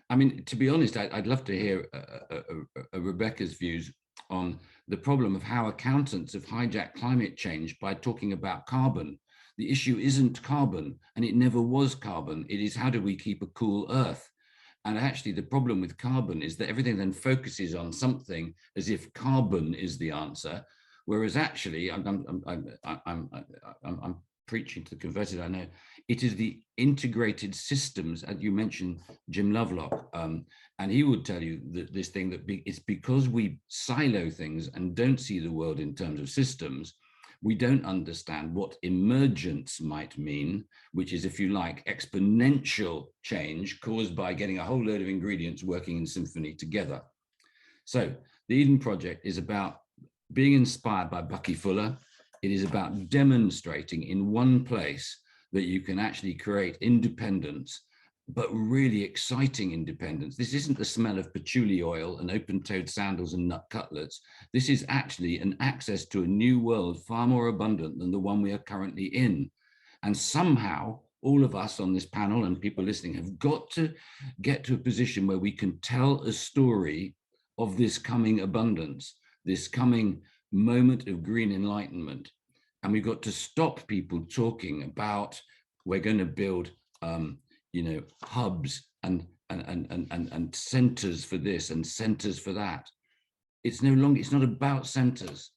H: I mean, to be honest, I'd love to hear Rebecca's views on the problem of how accountants have hijacked climate change by talking about carbon. The issue isn't carbon, and it never was carbon. It is, how do we keep a cool Earth? And actually, the problem with carbon is that everything then focuses on something as if carbon is the answer, whereas actually, I'm preaching to the converted, I know. It is the integrated systems, as you mentioned, Jim Lovelock, and he would tell you that this thing that it's because we silo things and don't see the world in terms of systems, we don't understand what emergence might mean, which is, if you like, exponential change caused by getting a whole load of ingredients working in symphony together. So the Eden Project is about being inspired by Bucky Fuller. It is about demonstrating in one place that you can actually create independence, but really exciting independence. This isn't the smell of patchouli oil and open-toed sandals and nut cutlets. This is actually an access to a new world far more abundant than the one we are currently in. And somehow, all of us on this panel and people listening have got to get to a position where we can tell a story of this coming abundance, this coming moment of green enlightenment. And we've got to stop people talking about, we're going to build hubs and centers for this and centers for that. It's no longer, it's not about centers.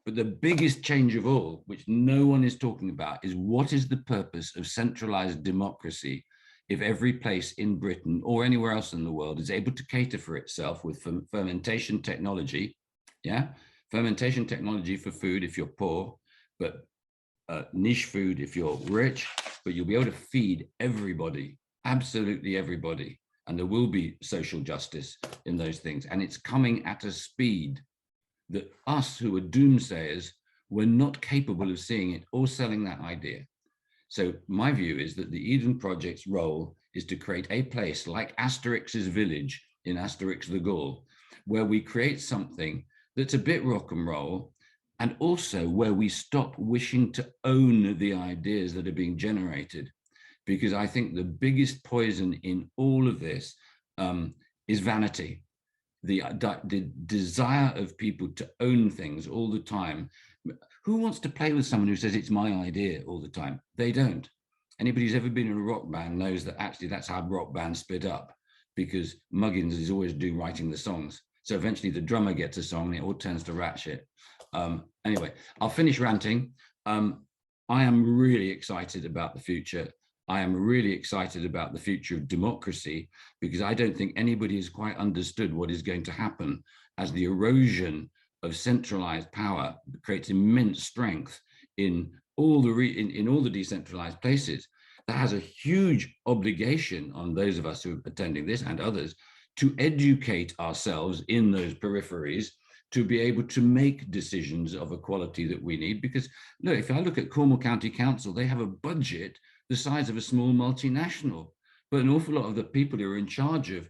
H: But the biggest change of all, which no one is talking about, is what is the purpose of centralized democracy if every place in Britain or anywhere else in the world is able to cater for itself with fermentation technology, yeah? Fermentation technology for food if you're poor, but niche food if you're rich, but you'll be able to feed everybody, absolutely everybody. And there will be social justice in those things. And it's coming at a speed that us who are doomsayers, we're not capable of seeing it or selling that idea. So my view is that the Eden Project's role is to create a place like Asterix's village in Asterix the Gaul, where we create something that's a bit rock and roll, and also where we stop wishing to own the ideas that are being generated. Because I think the biggest poison in all of this is vanity. The desire of people to own things all the time. Who wants to play with someone who says it's my idea all the time? They don't. Anybody who's ever been in a rock band knows that actually that's how rock bands split up, because Muggins is always writing the songs. So eventually the drummer gets a song and it all turns to rat shit. Anyway, I'll finish ranting. I am really excited about the future. I am really excited about the future of democracy, because I don't think anybody has quite understood what is going to happen as the erosion of centralized power creates immense strength in all the decentralized places. That has a huge obligation on those of us who are attending this and others to educate ourselves in those peripheries to be able to make decisions of a quality that we need. Because look, if I look at Cornwall County Council, they have a budget the size of a small multinational, but an awful lot of the people who are in charge of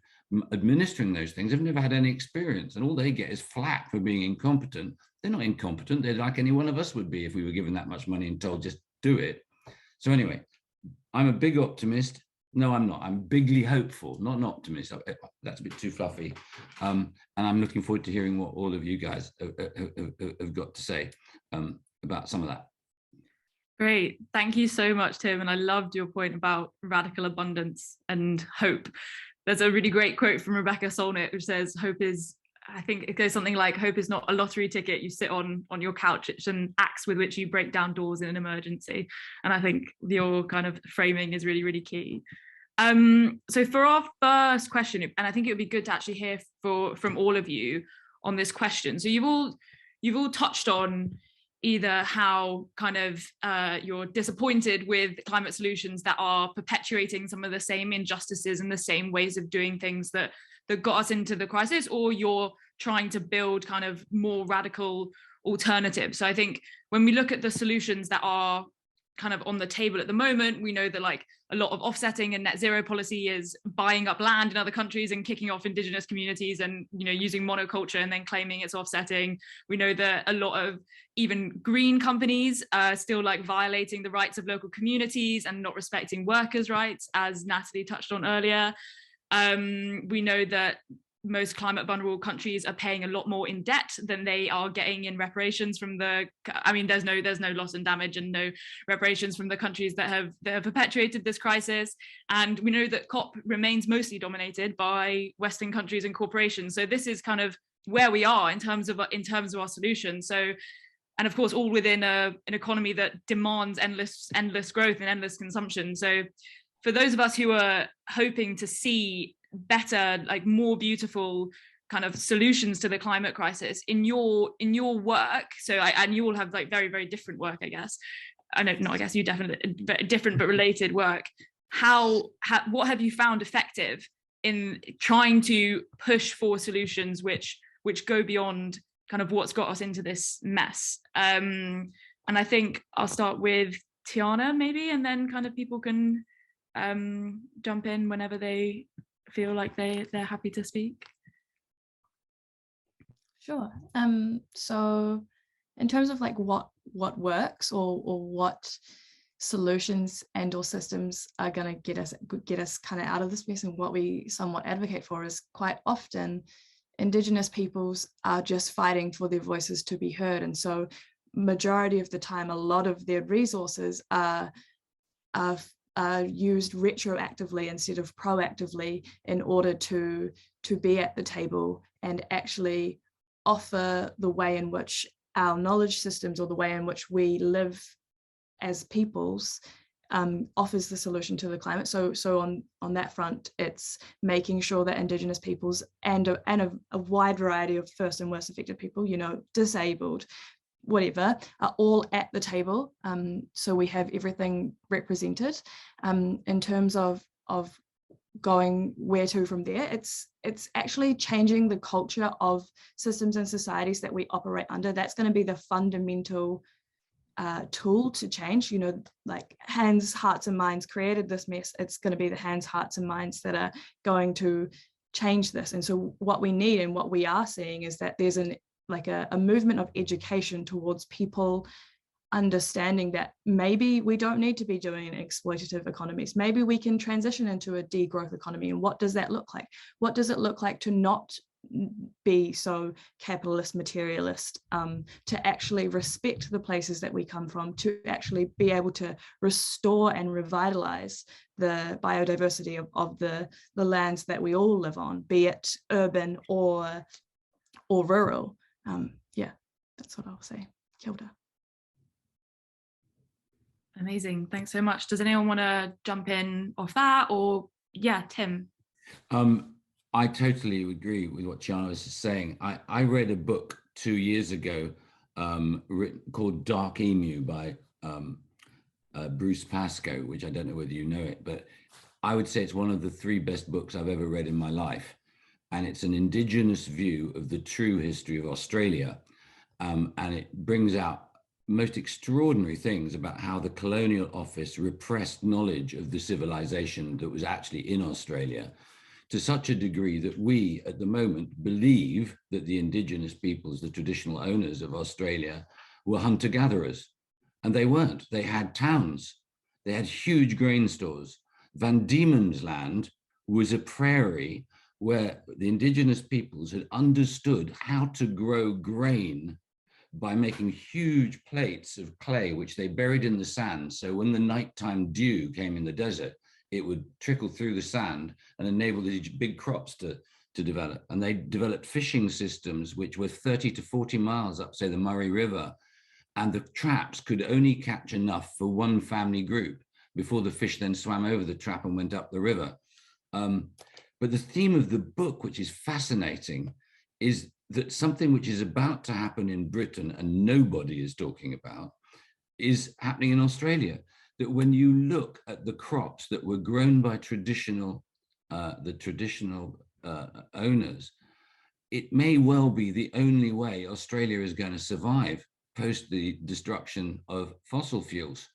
H: administering those things have never had any experience, and all they get is flack for being incompetent. They're not incompetent. They're like any one of us would be if we were given that much money and told just do it. So anyway, I'm a big optimist. No, I'm not. I'm bigly hopeful, not an optimist. That's a bit too fluffy. And I'm looking forward to hearing what all of you guys have got to say about some of that.
C: Great. Thank you so much, Tim. And I loved your point about radical abundance and hope. There's a really great quote from Rebecca Solnit, which says, hope is, I think it goes something like, hope is not a lottery ticket you sit on your couch. It's an axe with which you break down doors in an emergency. And I think your kind of framing is really, really key. So for our first question, and I think it would be good to actually hear from all of you on this question. So you've all touched on either how kind of you're disappointed with climate solutions that are perpetuating some of the same injustices and the same ways of doing things that got us into the crisis, or you're trying to build kind of more radical alternatives. So I think when we look at the solutions that are kind of on the table at the moment, we know that like a lot of offsetting and net zero policy is buying up land in other countries and kicking off indigenous communities and, you know, using monoculture and then claiming it's offsetting. We know that a lot of even green companies are still like violating the rights of local communities and not respecting workers' rights, as Natalie touched on earlier. We know that most climate vulnerable countries are paying a lot more in debt than they are getting in reparations from the, I mean, there's no loss and damage and no reparations from the countries that have perpetuated this crisis. And we know that COP remains mostly dominated by Western countries and corporations. So this is kind of where we are in terms of our solution. So, and of course, all within an economy that demands endless growth and endless consumption. So for those of us who are hoping to see better, like more beautiful kind of solutions to the climate crisis in your work, so and you all have like very, very different work, I guess. I know, not I guess, you definitely different but related work. What have you found effective in trying to push for solutions which go beyond kind of what's got us into this mess? And I think I'll start with Tiana maybe, and then kind of people can jump in whenever they feel like they're happy to speak.
G: Sure. So in terms of like what works or what solutions and or systems are going to get us kind of out of this mess, and what we somewhat advocate for is quite often Indigenous peoples are just fighting for their voices to be heard. And so majority of the time, a lot of their resources are used retroactively instead of proactively in order to be at the table and actually offer the way in which our knowledge systems or the way in which we live as peoples offers the solution to the climate. So on that front, it's making sure that Indigenous peoples and a wide variety of first and worst affected people, you know, disabled, whatever, are all at the table. So we have everything represented. In terms of going where to from there, it's actually changing the culture of systems and societies that we operate under. That's going to be the fundamental tool to change. You know, like hands, hearts and minds created this mess. It's going to be the hands, hearts and minds that are going to change this. And so what we need and what we are seeing is that there's a movement of education towards people understanding that maybe we don't need to be doing exploitative economies. Maybe we can transition into a degrowth economy. And what does that look like? What does it look like to not be so capitalist, materialist, to actually respect the places that we come from, to actually be able to restore and revitalize the biodiversity of the lands that we all live on, be it urban or rural. Yeah, that's what I'll say. Kia ora.
C: Amazing, thanks so much. Does anyone want to jump in off that? Or yeah, Tim.
H: I totally agree with what Tiana was saying. I read a book 2 years ago called Dark Emu by Bruce Pascoe, which I don't know whether you know it, but I would say it's one of the 3 best books I've ever read in my life. And it's an Indigenous view of the true history of Australia. And it brings out most extraordinary things about how the Colonial Office repressed knowledge of the civilization that was actually in Australia to such a degree that we at the moment believe that the Indigenous peoples, the traditional owners of Australia, were hunter-gatherers. And they weren't. They had towns. They had huge grain stores. Van Diemen's Land was a prairie where the indigenous peoples had understood how to grow grain by making huge plates of clay, which they buried in the sand. So when the nighttime dew came in the desert, it would trickle through the sand and enable these big crops to develop. And they developed fishing systems, which were 30 to 40 miles up, say, the Murray River. And the traps could only catch enough for one family group before the fish then swam over the trap and went up the river. But the theme of the book, which is fascinating, is that something which is about to happen in Britain and nobody is talking about is happening in Australia. That when you look at the crops that were grown by the traditional owners, it may well be the only way Australia is going to survive post the destruction of fossil fuels.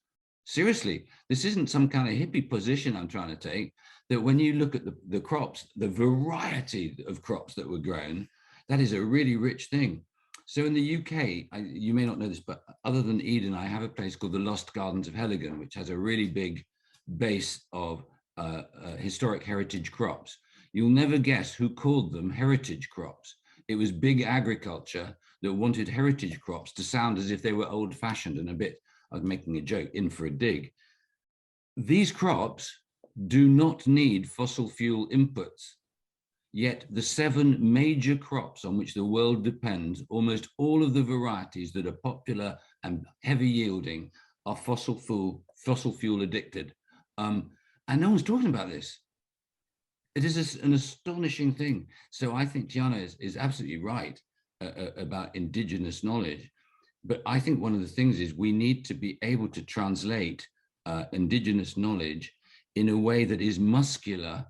H: Seriously, this isn't some kind of hippie position I'm trying to take, that when you look at the crops, the variety of crops that were grown, that is a really rich thing. So in the UK, you may not know this, but other than Eden, I have a place called the Lost Gardens of Heligon, which has a really big base of historic heritage crops. You'll never guess who called them heritage crops. It was big agriculture that wanted heritage crops to sound as if they were old fashioned and a bit, I was making a joke, in for a dig. These crops do not need fossil fuel inputs. Yet the 7 major crops on which the world depends, almost all of the varieties that are popular and heavy yielding are fossil fuel addicted. And no one's talking about this. It is an astonishing thing. So I think Tiana is absolutely right about indigenous knowledge. But I think one of the things is we need to be able to translate indigenous knowledge in a way that is muscular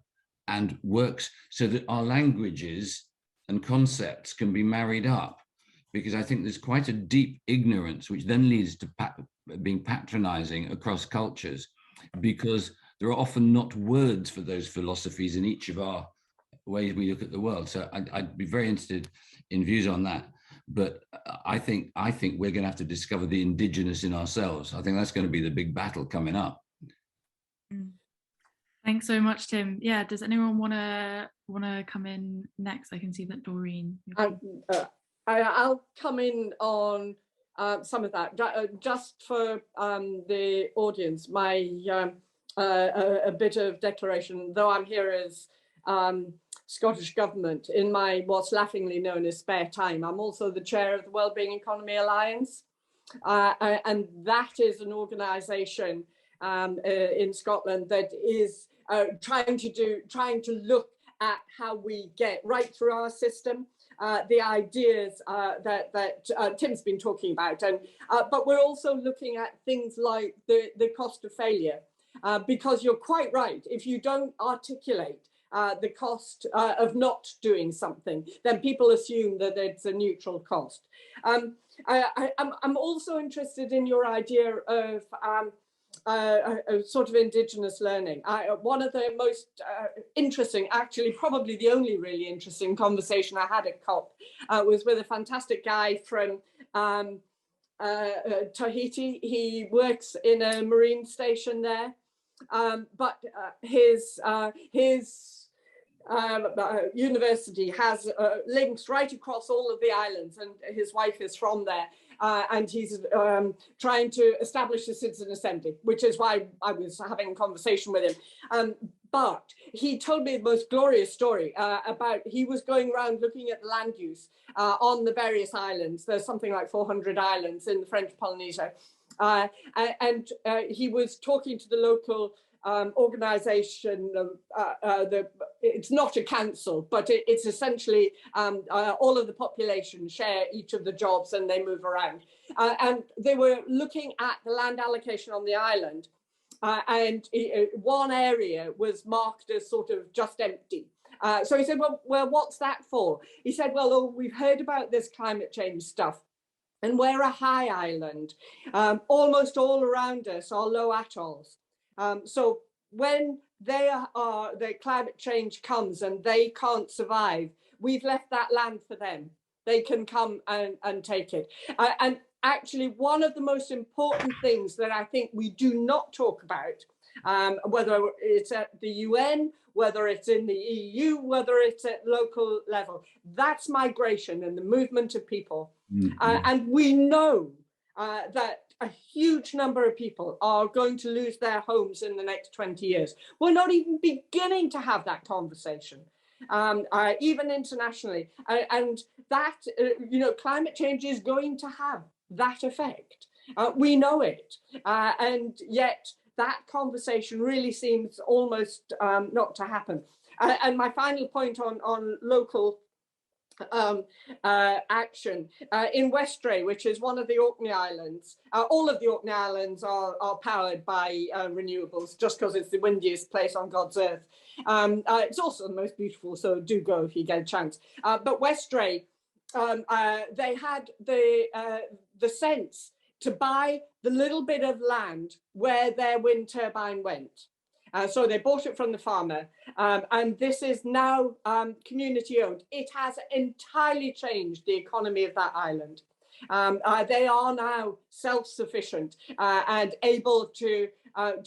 H: and works so that our languages and concepts can be married up. Because I think there's quite a deep ignorance, which then leads to being patronizing across cultures, because there are often not words for those philosophies in each of our ways we look at the world. So I'd be very interested in views on that. But I think we're going to have to discover the indigenous in ourselves. I think that's going to be the big battle coming up.
C: Thanks so much, Tim. Yeah, does anyone want to come in next? I can see that Doreen.
E: I'll come in on some of that. Just for the audience, a bit of declaration. Though I'm here as Scottish Government in my what's laughingly known as spare time, I'm also the chair of the Wellbeing Economy Alliance, and that is an organisation in Scotland that is trying to look at how we get right through our system the ideas that Tim's been talking about, and but we're also looking at things like the cost of failure, because you're quite right. If you don't articulate the cost of not doing something, then people assume that it's a neutral cost. I'm also interested in your idea of sort of indigenous learning. One of the most interesting, actually probably the only really interesting conversation I had at COP was with a fantastic guy from Tahiti. He works in a marine station there, but his university has links right across all of the islands, and his wife is from there. And he's trying to establish a citizen assembly, which is why I was having a conversation with him. But he told me the most glorious story about he was going around looking at the land use on the various islands. There's something like 400 islands in the French Polynesia. And he was talking to the local organization. It's not a council, but it's essentially all of the population share each of the jobs and they move around. And they were looking at the land allocation on the island, and one area was marked as sort of just empty. So he said, well, what's that for? He said, well, we've heard about this climate change stuff, and we're a high island. Almost all around us are low atolls. So when the climate change comes and they can't survive, we've left that land for them. They can come and take it. And actually one of the most important things that I think we do not talk about, whether it's at the UN, whether it's in the EU, whether it's at local level, that's migration and the movement of people. And we know that a huge number of people are going to lose their homes in the next 20 years. We're not even beginning to have that conversation, even internationally. And that, climate change is going to have that effect. We know it. And yet that conversation really seems almost not to happen. And my final point on local action in Westray, which is one of the Orkney Islands. All of the Orkney Islands are powered by renewables, just because it's the windiest place on God's earth. It's also the most beautiful, so do go if you get a chance. But Westray, they had the sense to buy the little bit of land where their wind turbine went. So they bought it from the farmer, and this is now community owned. It has entirely changed the economy of that island. They are now self-sufficient and able to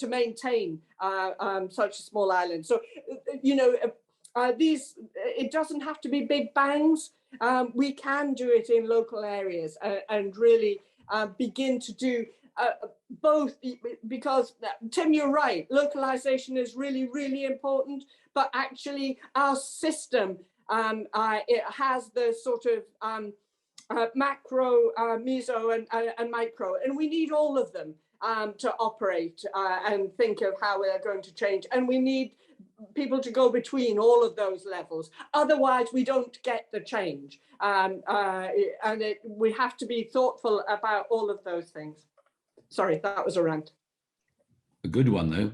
E: maintain such a small island. So, it doesn't have to be big bangs. We can do it in local areas and really begin to do both, because Tim, you're right, localization is really, really important, but actually our system, it has the sort of macro, meso and micro, and we need all of them to operate and think of how we're going to change. And we need people to go between all of those levels. Otherwise, we don't get the change. We have to be thoughtful about all of those things. Sorry, that was a rant.
H: A good one, though.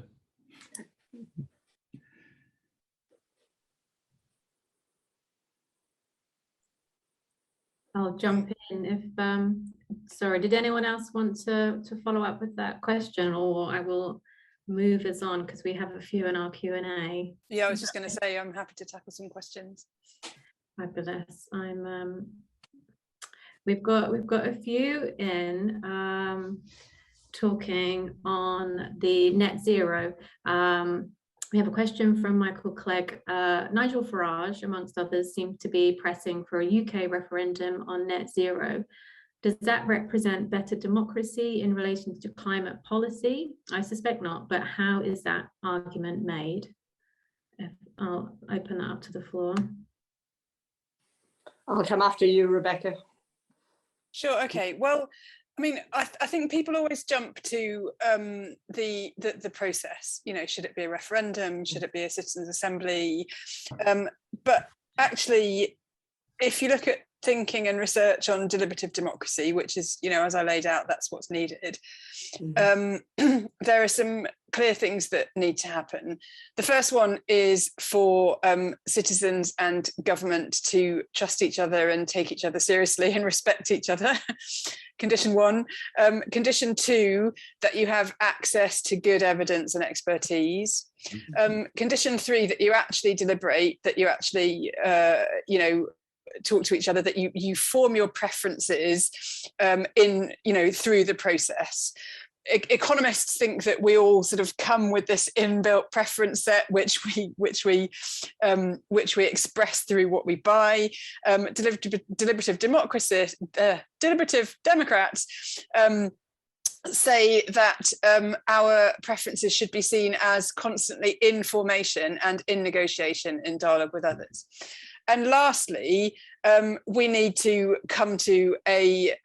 B: I'll jump in if, sorry, did anyone else want to follow up with that question, or I will move us on because we have a few in our Q&A.
F: Yeah, I was just going to say I'm happy to tackle some questions.
B: Fabulous. We've got a few in talking on the net zero. We have a question from Michael Clegg. Nigel Farage, amongst others, seem to be pressing for a UK referendum on net zero. Does that represent better democracy in relation to climate policy? I suspect not, but how is that argument made? I'll open that up to the floor.
E: I'll come after you, Rebecca.
F: Sure, okay. Well, I mean, I think people always jump to the process. You know, should it be a referendum? Should it be a citizens' assembly? But actually, if you look at thinking and research on deliberative democracy, which is, you know, as I laid out, that's what's needed. There are some clear things that need to happen. The first one is for citizens and government to trust each other and take each other seriously and respect each other. Condition one. Condition two, that you have access to good evidence and expertise. Condition three, that you actually deliberate, that you actually, you know, talk to each other, that you form your preferences in, you know, through the process. Economists think that we all sort of come with this inbuilt preference set, which we express through what we buy. Deliberative Democrats say that our preferences should be seen as constantly in formation and in negotiation, in dialogue with others. And lastly, we need to come to a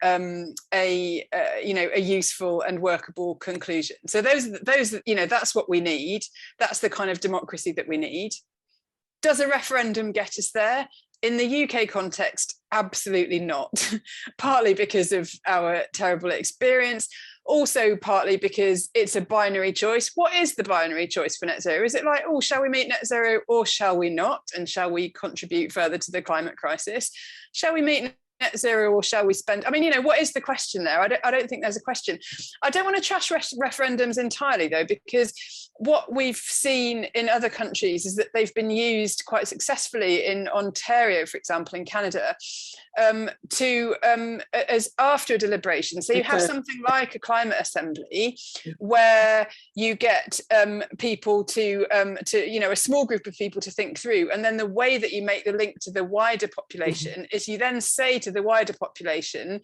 F: useful and workable conclusion. So those, you know, that's what we need. That's the kind of democracy that we need. Does a referendum get us there? In the UK context, absolutely not. Partly because of our terrible experience. Also partly because it's a binary choice. What is the binary choice for net zero? Is it like, oh, shall we meet net zero or shall we not? And shall we contribute further to the climate crisis? Shall we meet net zero, or shall we spend? I mean, you know, what is the question there? I don't think there's a question. I don't want to trash referendums entirely, though, because what we've seen in other countries is that they've been used quite successfully in Ontario, for example, in Canada, as after a deliberation. So you have something like a climate assembly where you get people to you know, a small group of people to think through, and then the way that you make the link to the wider population is you then say to the wider population,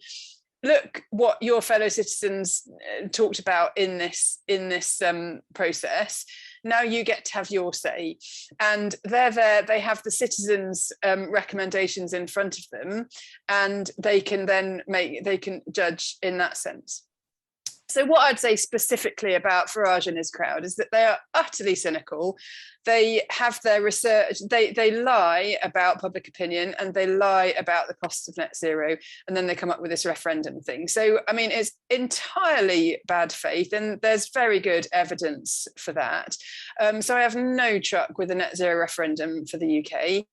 F: look what your fellow citizens talked about in this process. Now you get to have your say, and they're there. They have the citizens' recommendations in front of them, and they can judge in that sense. So what I'd say specifically about Farage and his crowd is that they are utterly cynical. They have their research, they lie about public opinion, and they lie about the costs of net zero, and then they come up with this referendum thing. So, I mean, it's entirely bad faith, and there's very good evidence for that. So I have no truck with a net zero referendum for the UK.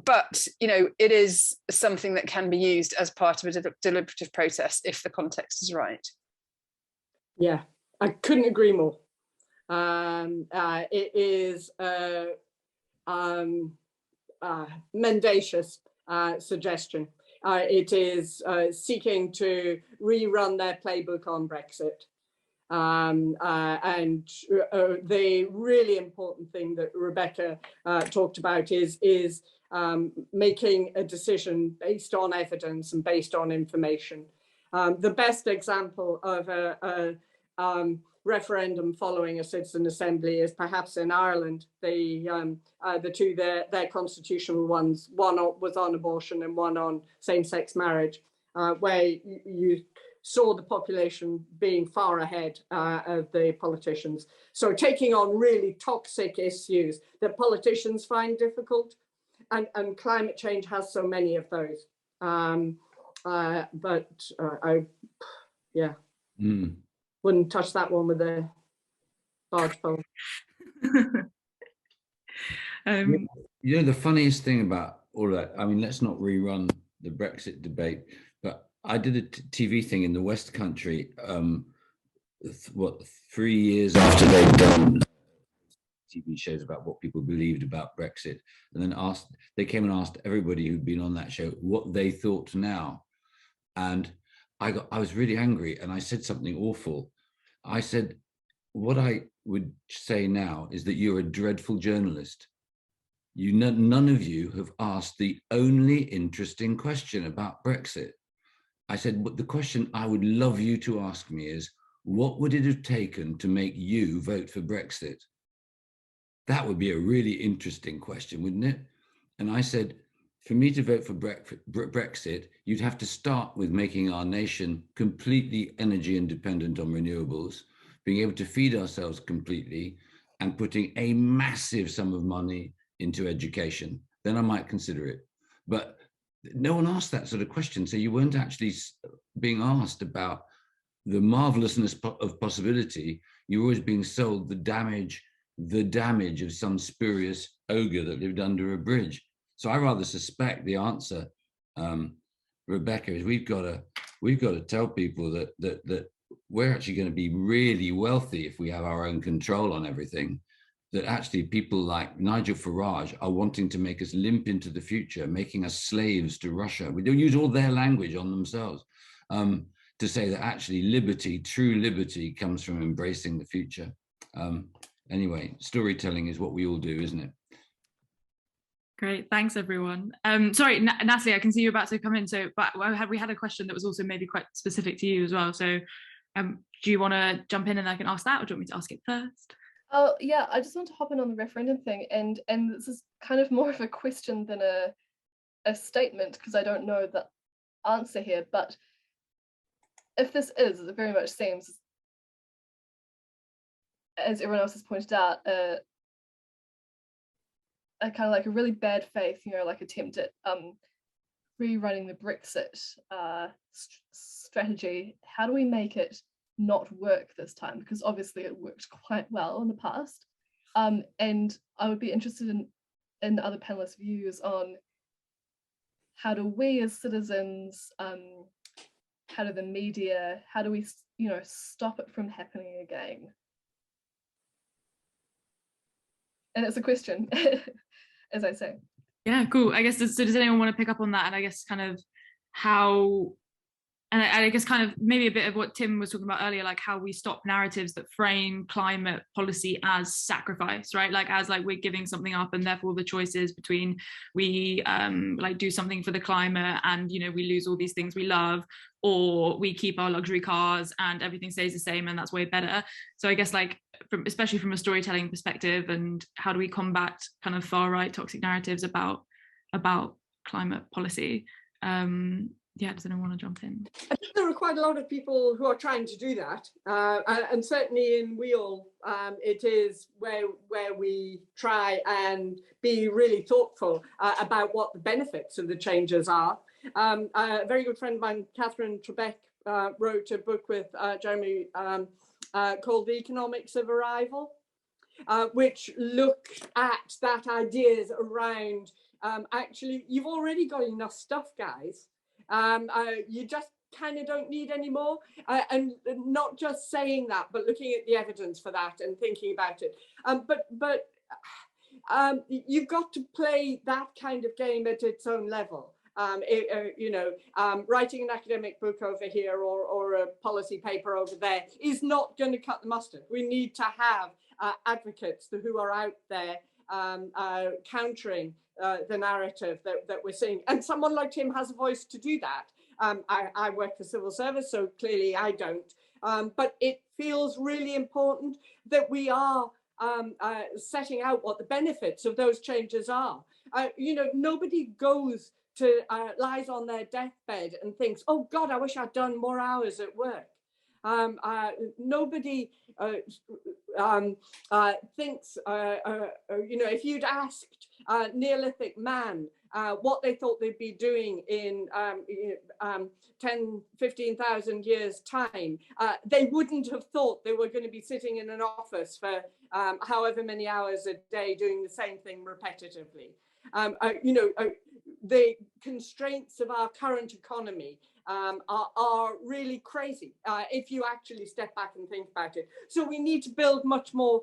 F: But, you know, it is something that can be used as part of a deliberative process if the context is right.
E: Yeah, I couldn't agree more. It is a mendacious suggestion. It is seeking to rerun their playbook on Brexit. And the really important thing that Rebecca talked about is making a decision based on evidence and based on information. The best example of a referendum following a citizen assembly is perhaps in Ireland. The two their constitutional ones, one was on abortion and one on same-sex marriage, where you saw the population being far ahead of the politicians. So taking on really toxic issues that politicians find difficult, and climate change has so many of those. Wouldn't touch that one with a barge pole.
H: You know, the funniest thing about all that, I mean, let's not rerun the Brexit debate, but I did a TV thing in the West Country, 3 years after they'd done TV shows about what people believed about Brexit, and then they came and asked everybody who'd been on that show what they thought now. And I was really angry, and I said something awful. I said, what I would say now is that you're a dreadful journalist. None of you have asked the only interesting question about Brexit. I said, but the question I would love you to ask me is, what would it have taken to make you vote for Brexit? That would be a really interesting question, wouldn't it? And I said, for me to vote for Brexit, you'd have to start with making our nation completely energy independent on renewables, being able to feed ourselves completely, and putting a massive sum of money into education. Then I might consider it. But no one asked that sort of question. So you weren't actually being asked about the marvelousness of possibility. You were always being sold the damage of some spurious ogre that lived under a bridge. So I rather suspect the answer, Rebecca, is we've got to tell people that we're actually going to be really wealthy if we have our own control on everything. That actually people like Nigel Farage are wanting to make us limp into the future, making us slaves to Russia. We don't use all their language on themselves to say that actually liberty, true liberty, comes from embracing the future. Anyway, storytelling is what we all do, isn't it?
C: Great, thanks everyone. Sorry, Natalie, I can see you're about to come in. So, but we had a question that was also maybe quite specific to you as well. So, do you want to jump in and I can ask that, or do you want me to ask it first?
D: Oh yeah, I just want to hop in on the referendum thing, and this is kind of more of a question than a statement, because I don't know the answer here. But if this is, it very much seems, as everyone else has pointed out, a kind of like a really bad faith, like attempt at rerunning the Brexit strategy. How do we make it not work this time? Because obviously it worked quite well in the past. And I would be interested in the other panelists' views on how do we as citizens, how do the media, how do we, you know, stop it from happening again? And it's a question, as I say.
C: Yeah, cool. I guess, so does anyone want to pick up on that? And I guess kind of how, and I guess kind of maybe a bit of what Tim was talking about earlier, like how we stop narratives that frame climate policy as sacrifice, right? Like as like we're giving something up, and therefore the choices between we like do something for the climate and, you know, we lose all these things we love, or we keep our luxury cars and everything stays the same and that's way better. So I guess like especially from a storytelling perspective, and how do we combat kind of far right toxic narratives about climate policy? Yeah, does anyone want to jump in?
E: I think there are quite a lot of people who are trying to do that, and certainly in Wheel, it is where we try and be really thoughtful about what the benefits of the changes are. A very good friend of mine, Catherine Trebek, wrote a book with Jeremy called The Economics of Arrival, which looked at that ideas around actually, you've already got enough stuff, guys. You just kind of don't need any more, and not just saying that, but looking at the evidence for that and thinking about it. But you've got to play that kind of game at its own level. You know, writing an academic book over here or a policy paper over there is not going to cut the mustard. We need to have advocates who are out there countering the narrative that we're seeing. And someone like Tim has a voice to do that. I work for civil service, so clearly I don't. But it feels really important that we are setting out what the benefits of those changes are. You know, nobody goes to lies on their deathbed and thinks, oh God, I wish I'd done more hours at work. Nobody thinks, you know, if you'd asked Neolithic man what they thought they'd be doing in 10, 15,000 years time, they wouldn't have thought they were going to be sitting in an office for however many hours a day doing the same thing repetitively. You know, the constraints of our current economy are really crazy if you actually step back and think about it. So we need to build much more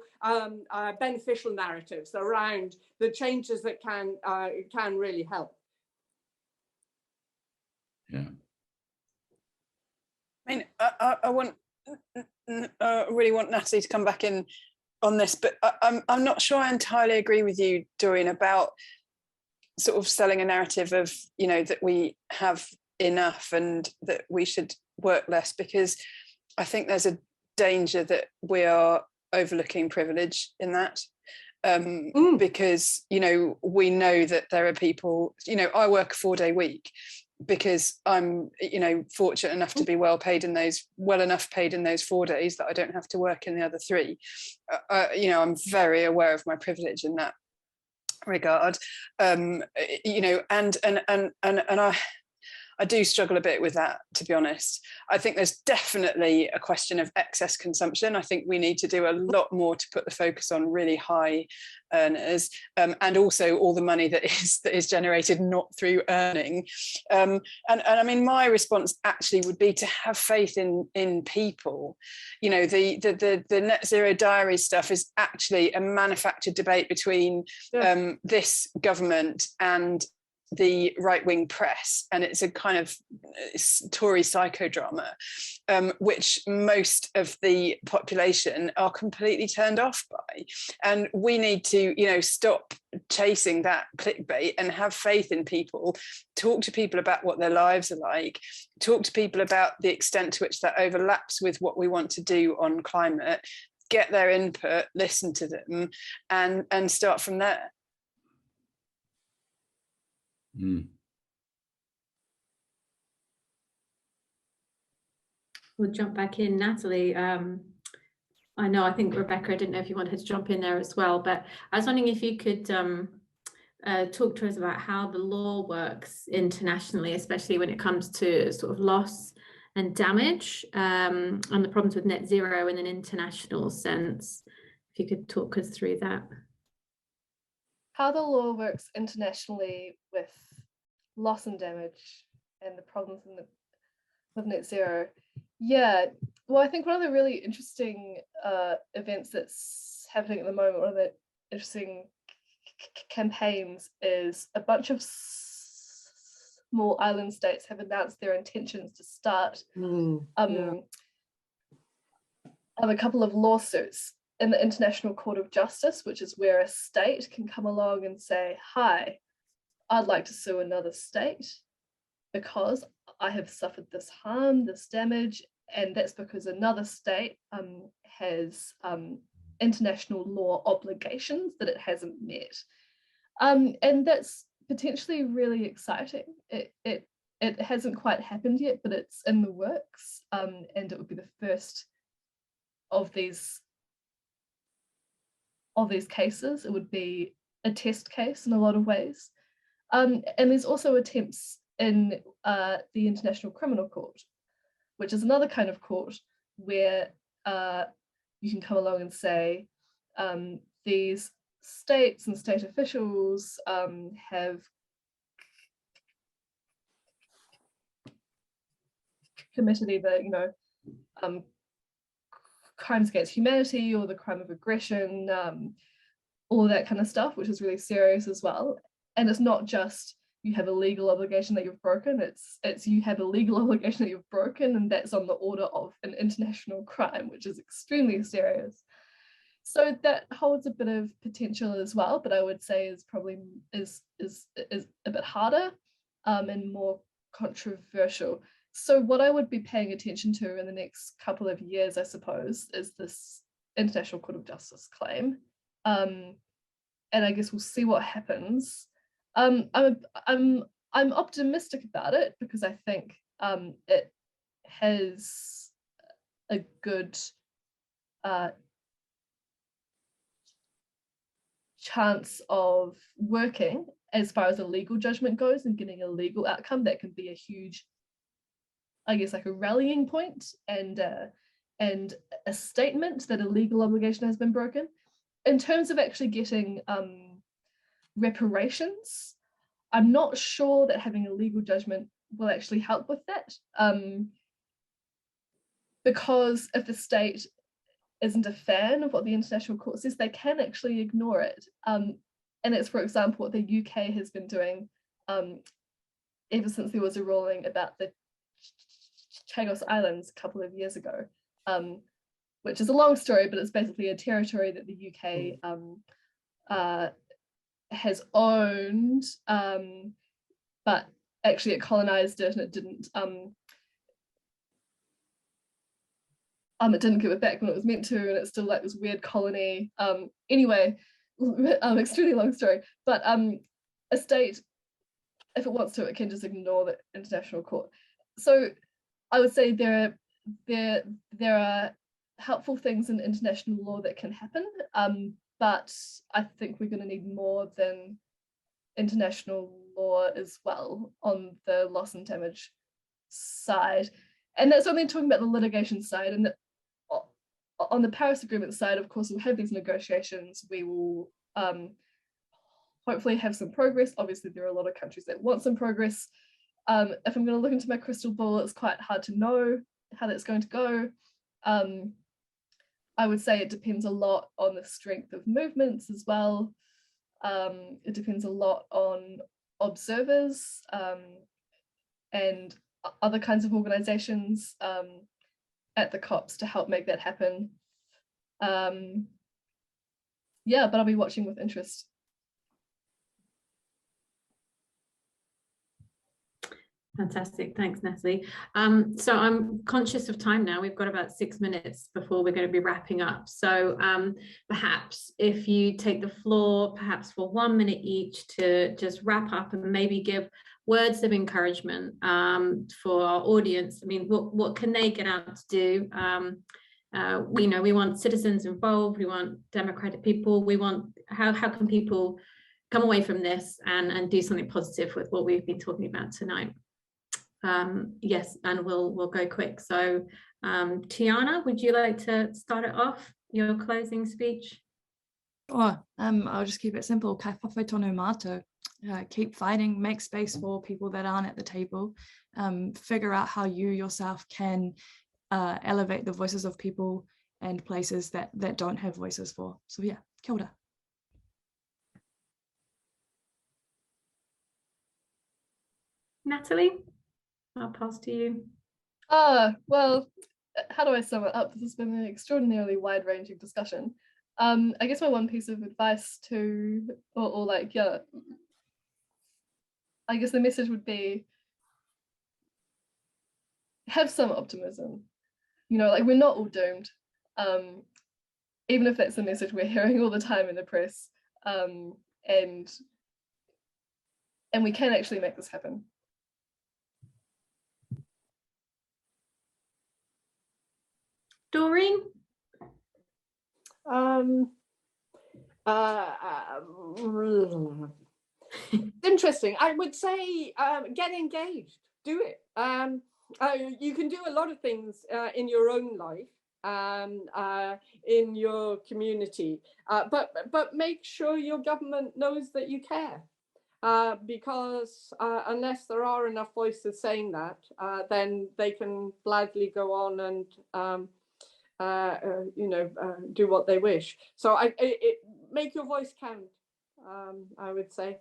E: beneficial narratives around the changes that can really help.
H: Yeah.
F: I mean, I really want Natalie to come back in on this, but I'm not sure I entirely agree with you, Doreen, about sort of selling a narrative of, you know, that we have enough and that we should work less, because I think there's a danger that we are overlooking privilege in that. Because, you know, we know that there are people, you know, I work a 4-day week because I'm, you know, fortunate enough to be well enough paid in those 4 days that I don't have to work in the other 3. You know, I'm very aware of my privilege in that regard. You know, and I do struggle a bit with that, to be honest. I think there's definitely a question of excess consumption. I think we need to do a lot more to put the focus on really high earners, and also all the money that is generated not through earning. And I mean, my response actually would be to have faith in people. You know, the net zero diary stuff is actually a manufactured debate between this government and the right-wing press, and it's a kind of Tory psychodrama, which most of the population are completely turned off by. And we need to, you know, stop chasing that clickbait and have faith in people, talk to people about what their lives are like, talk to people about the extent to which that overlaps with what we want to do on climate, get their input, listen to them, and start from there.
B: We'll jump back in, Natalie. I know, I think Rebecca, I didn't know if you wanted to jump in there as well, but I was wondering if you could talk to us about how the law works internationally, especially when it comes to sort of loss and damage, and the problems with net zero in an international sense. If you could talk us through that.
D: How the law works internationally with loss and damage and the problems with net zero. Yeah, well, I think one of the really interesting events that's happening at the moment, one of the interesting campaigns, is a bunch of small island states have announced their intentions to start a couple of lawsuits in the International Court of Justice, which is where a state can come along and say, hi, I'd like to sue another state because I have suffered this harm, this damage, and that's because another state has international law obligations that it hasn't met. And that's potentially really exciting. It hasn't quite happened yet, but it's in the works, and it would be the first of these cases. It would be a test case in a lot of ways. And there's also attempts in the International Criminal Court, which is another kind of court where you can come along and say these states and state officials have committed either, crimes against humanity or the crime of aggression, all of that kind of stuff, which is really serious as well. And it's not just you have a legal obligation that you've broken, it's you have a legal obligation that you've broken, and that's on the order of an international crime, which is extremely serious. So that holds a bit of potential as well, but I would say is probably is a bit harder and more controversial. So what I would be paying attention to in the next couple of years, I suppose, is this International Court of Justice claim. And I guess we'll see what happens. I'm optimistic about it because I think it has a good chance of working as far as a legal judgment goes and getting a legal outcome that can be a huge, I guess, like a rallying point and a statement that a legal obligation has been broken. In terms of actually getting reparations, I'm not sure that having a legal judgment will actually help with that, because if the state isn't a fan of what the International Court says, they can actually ignore it. And it's, for example, what the UK has been doing ever since there was a ruling about the Chagos Islands a couple of years ago, which is a long story, but it's basically a territory that the UK has owned, but actually it colonized it and it didn't give it back when it was meant to, and it's still like this weird colony. Anyway, extremely long story, but a state, if it wants to, it can just ignore the International Court. So I would say there are helpful things in international law that can happen, but I think we're going to need more than international law as well on the loss and damage side. And that's only talking about the litigation side. And on the Paris Agreement side, of course, we'll have these negotiations. We will hopefully have some progress. Obviously, there are a lot of countries that want some progress. If I'm going to look into my crystal ball, it's quite hard to know how that's going to go. I would say it depends a lot on the strength of movements as well. It depends a lot on observers and other kinds of organizations at the COPs to help make that happen. Yeah, but I'll be watching with interest.
B: Fantastic, thanks, Natalie. So I'm conscious of time now. We've got about 6 minutes before we're going to be wrapping up. So perhaps if you take the floor, perhaps for 1 minute each, to just wrap up and maybe give words of encouragement for our audience. I mean, what can they get out to do? We want citizens involved. We want democratic people. We want how can people come away from this and do something positive with what we've been talking about tonight? Yes, and we'll go quick. So Tiana, would you like to start it off, your closing speech?
G: I'll just keep it simple. Kai whawhai tonu mātou. keep fighting, make space for people that aren't at the table, figure out how you yourself can elevate the voices of people and places that don't have voices for. So yeah, kia ora.
B: Natalie, I'll pass to you.
D: Well, how do I sum it up? This has been an extraordinarily wide-ranging discussion. I guess my one piece of advice to, or like, yeah, I guess the message would be, have some optimism. You know, like, we're not all doomed. Even if that's the message we're hearing all the time in the press, and we can actually make this happen.
B: Doreen?
E: Interesting. I would say get engaged, do it. You can do a lot of things in your own life, in your community, but make sure your government knows that you care, because unless there are enough voices saying that, then they can gladly go on and do what they wish. So make your voice count, I would say,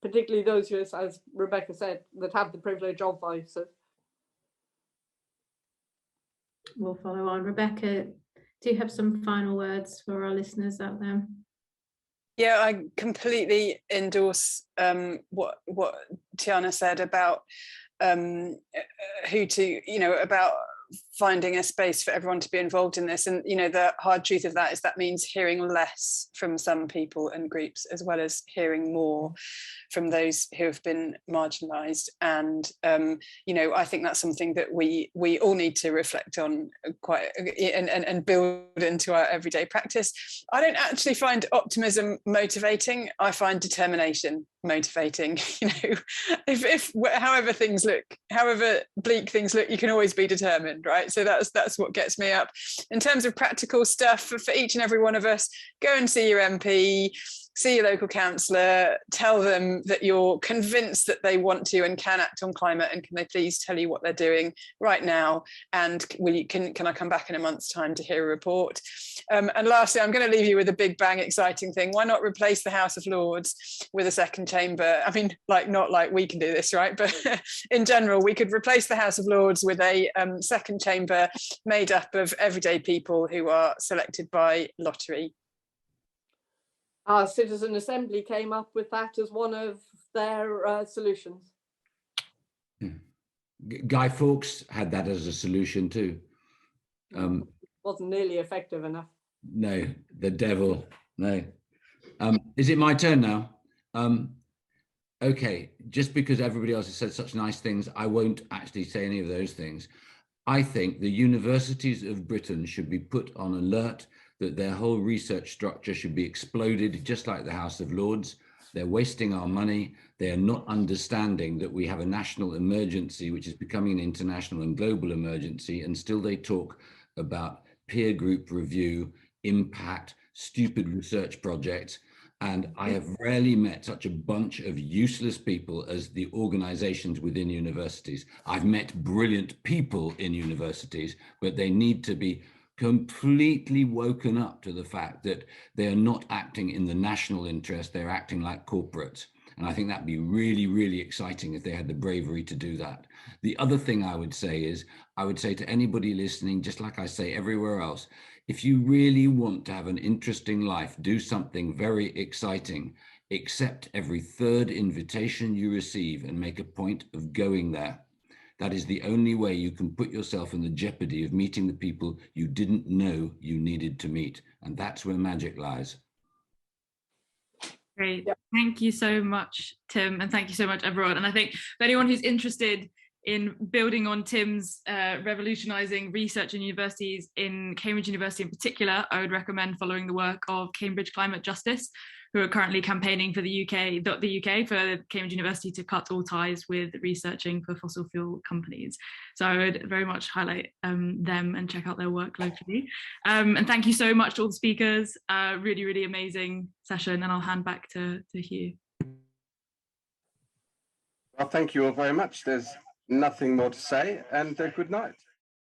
E: particularly those who, as Rebecca said, that have the privilege of voices.
B: We'll follow on. Rebecca, do you have some final words for our listeners out there?
F: Yeah, I completely endorse what Tiana said about about finding a space for everyone to be involved in this. And, the hard truth of that is that means hearing less from some people and groups, as well as hearing more from those who have been marginalised. And, I think that's something that we all need to reflect on and build into our everyday practice. I don't actually find optimism motivating. I find determination motivating. If however things look, however bleak things look, you can always be determined, right? So that's what gets me up. In terms of practical stuff for each and every one of us, go and see your MP, see your local councillor, tell them that you're convinced that they want to and can act on climate, and can they please tell you what they're doing right now, and can I come back in a month's time to hear a report? And lastly, I'm going to leave you with a big bang exciting thing. Why not replace the House of Lords with a second chamber? I mean, not like we can do this, right? But in general, we could replace the House of Lords with a second chamber made up of everyday people who are selected by lottery.
E: Our Citizen Assembly came up with that as one of their solutions.
H: Guy Fawkes had that as a solution too.
E: Wasn't nearly effective enough.
H: No, the devil, no. Is it my turn now? Okay, just because everybody else has said such nice things, I won't actually say any of those things. I think the universities of Britain should be put on alert that their whole research structure should be exploded, just like the House of Lords. They're wasting our money. They are not understanding that we have a national emergency, which is becoming an international and global emergency, and still they talk about peer group review, impact, stupid research projects. And I have rarely met such a bunch of useless people as the organizations within universities. I've met brilliant people in universities, but they need to be completely woken up to the fact that they are not acting in the national interest, they're acting like corporates. And I think that'd be really, really exciting if they had the bravery to do that. The other thing I would say is, I would say to anybody listening, just like I say everywhere else, if you really want to have an interesting life, do something very exciting. Accept every third invitation you receive and make a point of going there. That is the only way you can put yourself in the jeopardy of meeting the people you didn't know you needed to meet. And that's where magic lies.
C: Great. Yep. Thank you so much, Tim. And thank you so much, everyone. And I think for anyone who's interested in building on Tim's revolutionising research in universities, in Cambridge University in particular, I would recommend following the work of Cambridge Climate Justice, who are currently campaigning for the UK for Cambridge University to cut all ties with researching for fossil fuel companies. So I would very much highlight them and check out their work locally. And thank you so much to all the speakers. Really, really amazing session. And I'll hand back to Hugh.
A: Well, thank you all very much. There's nothing more to say, and good night.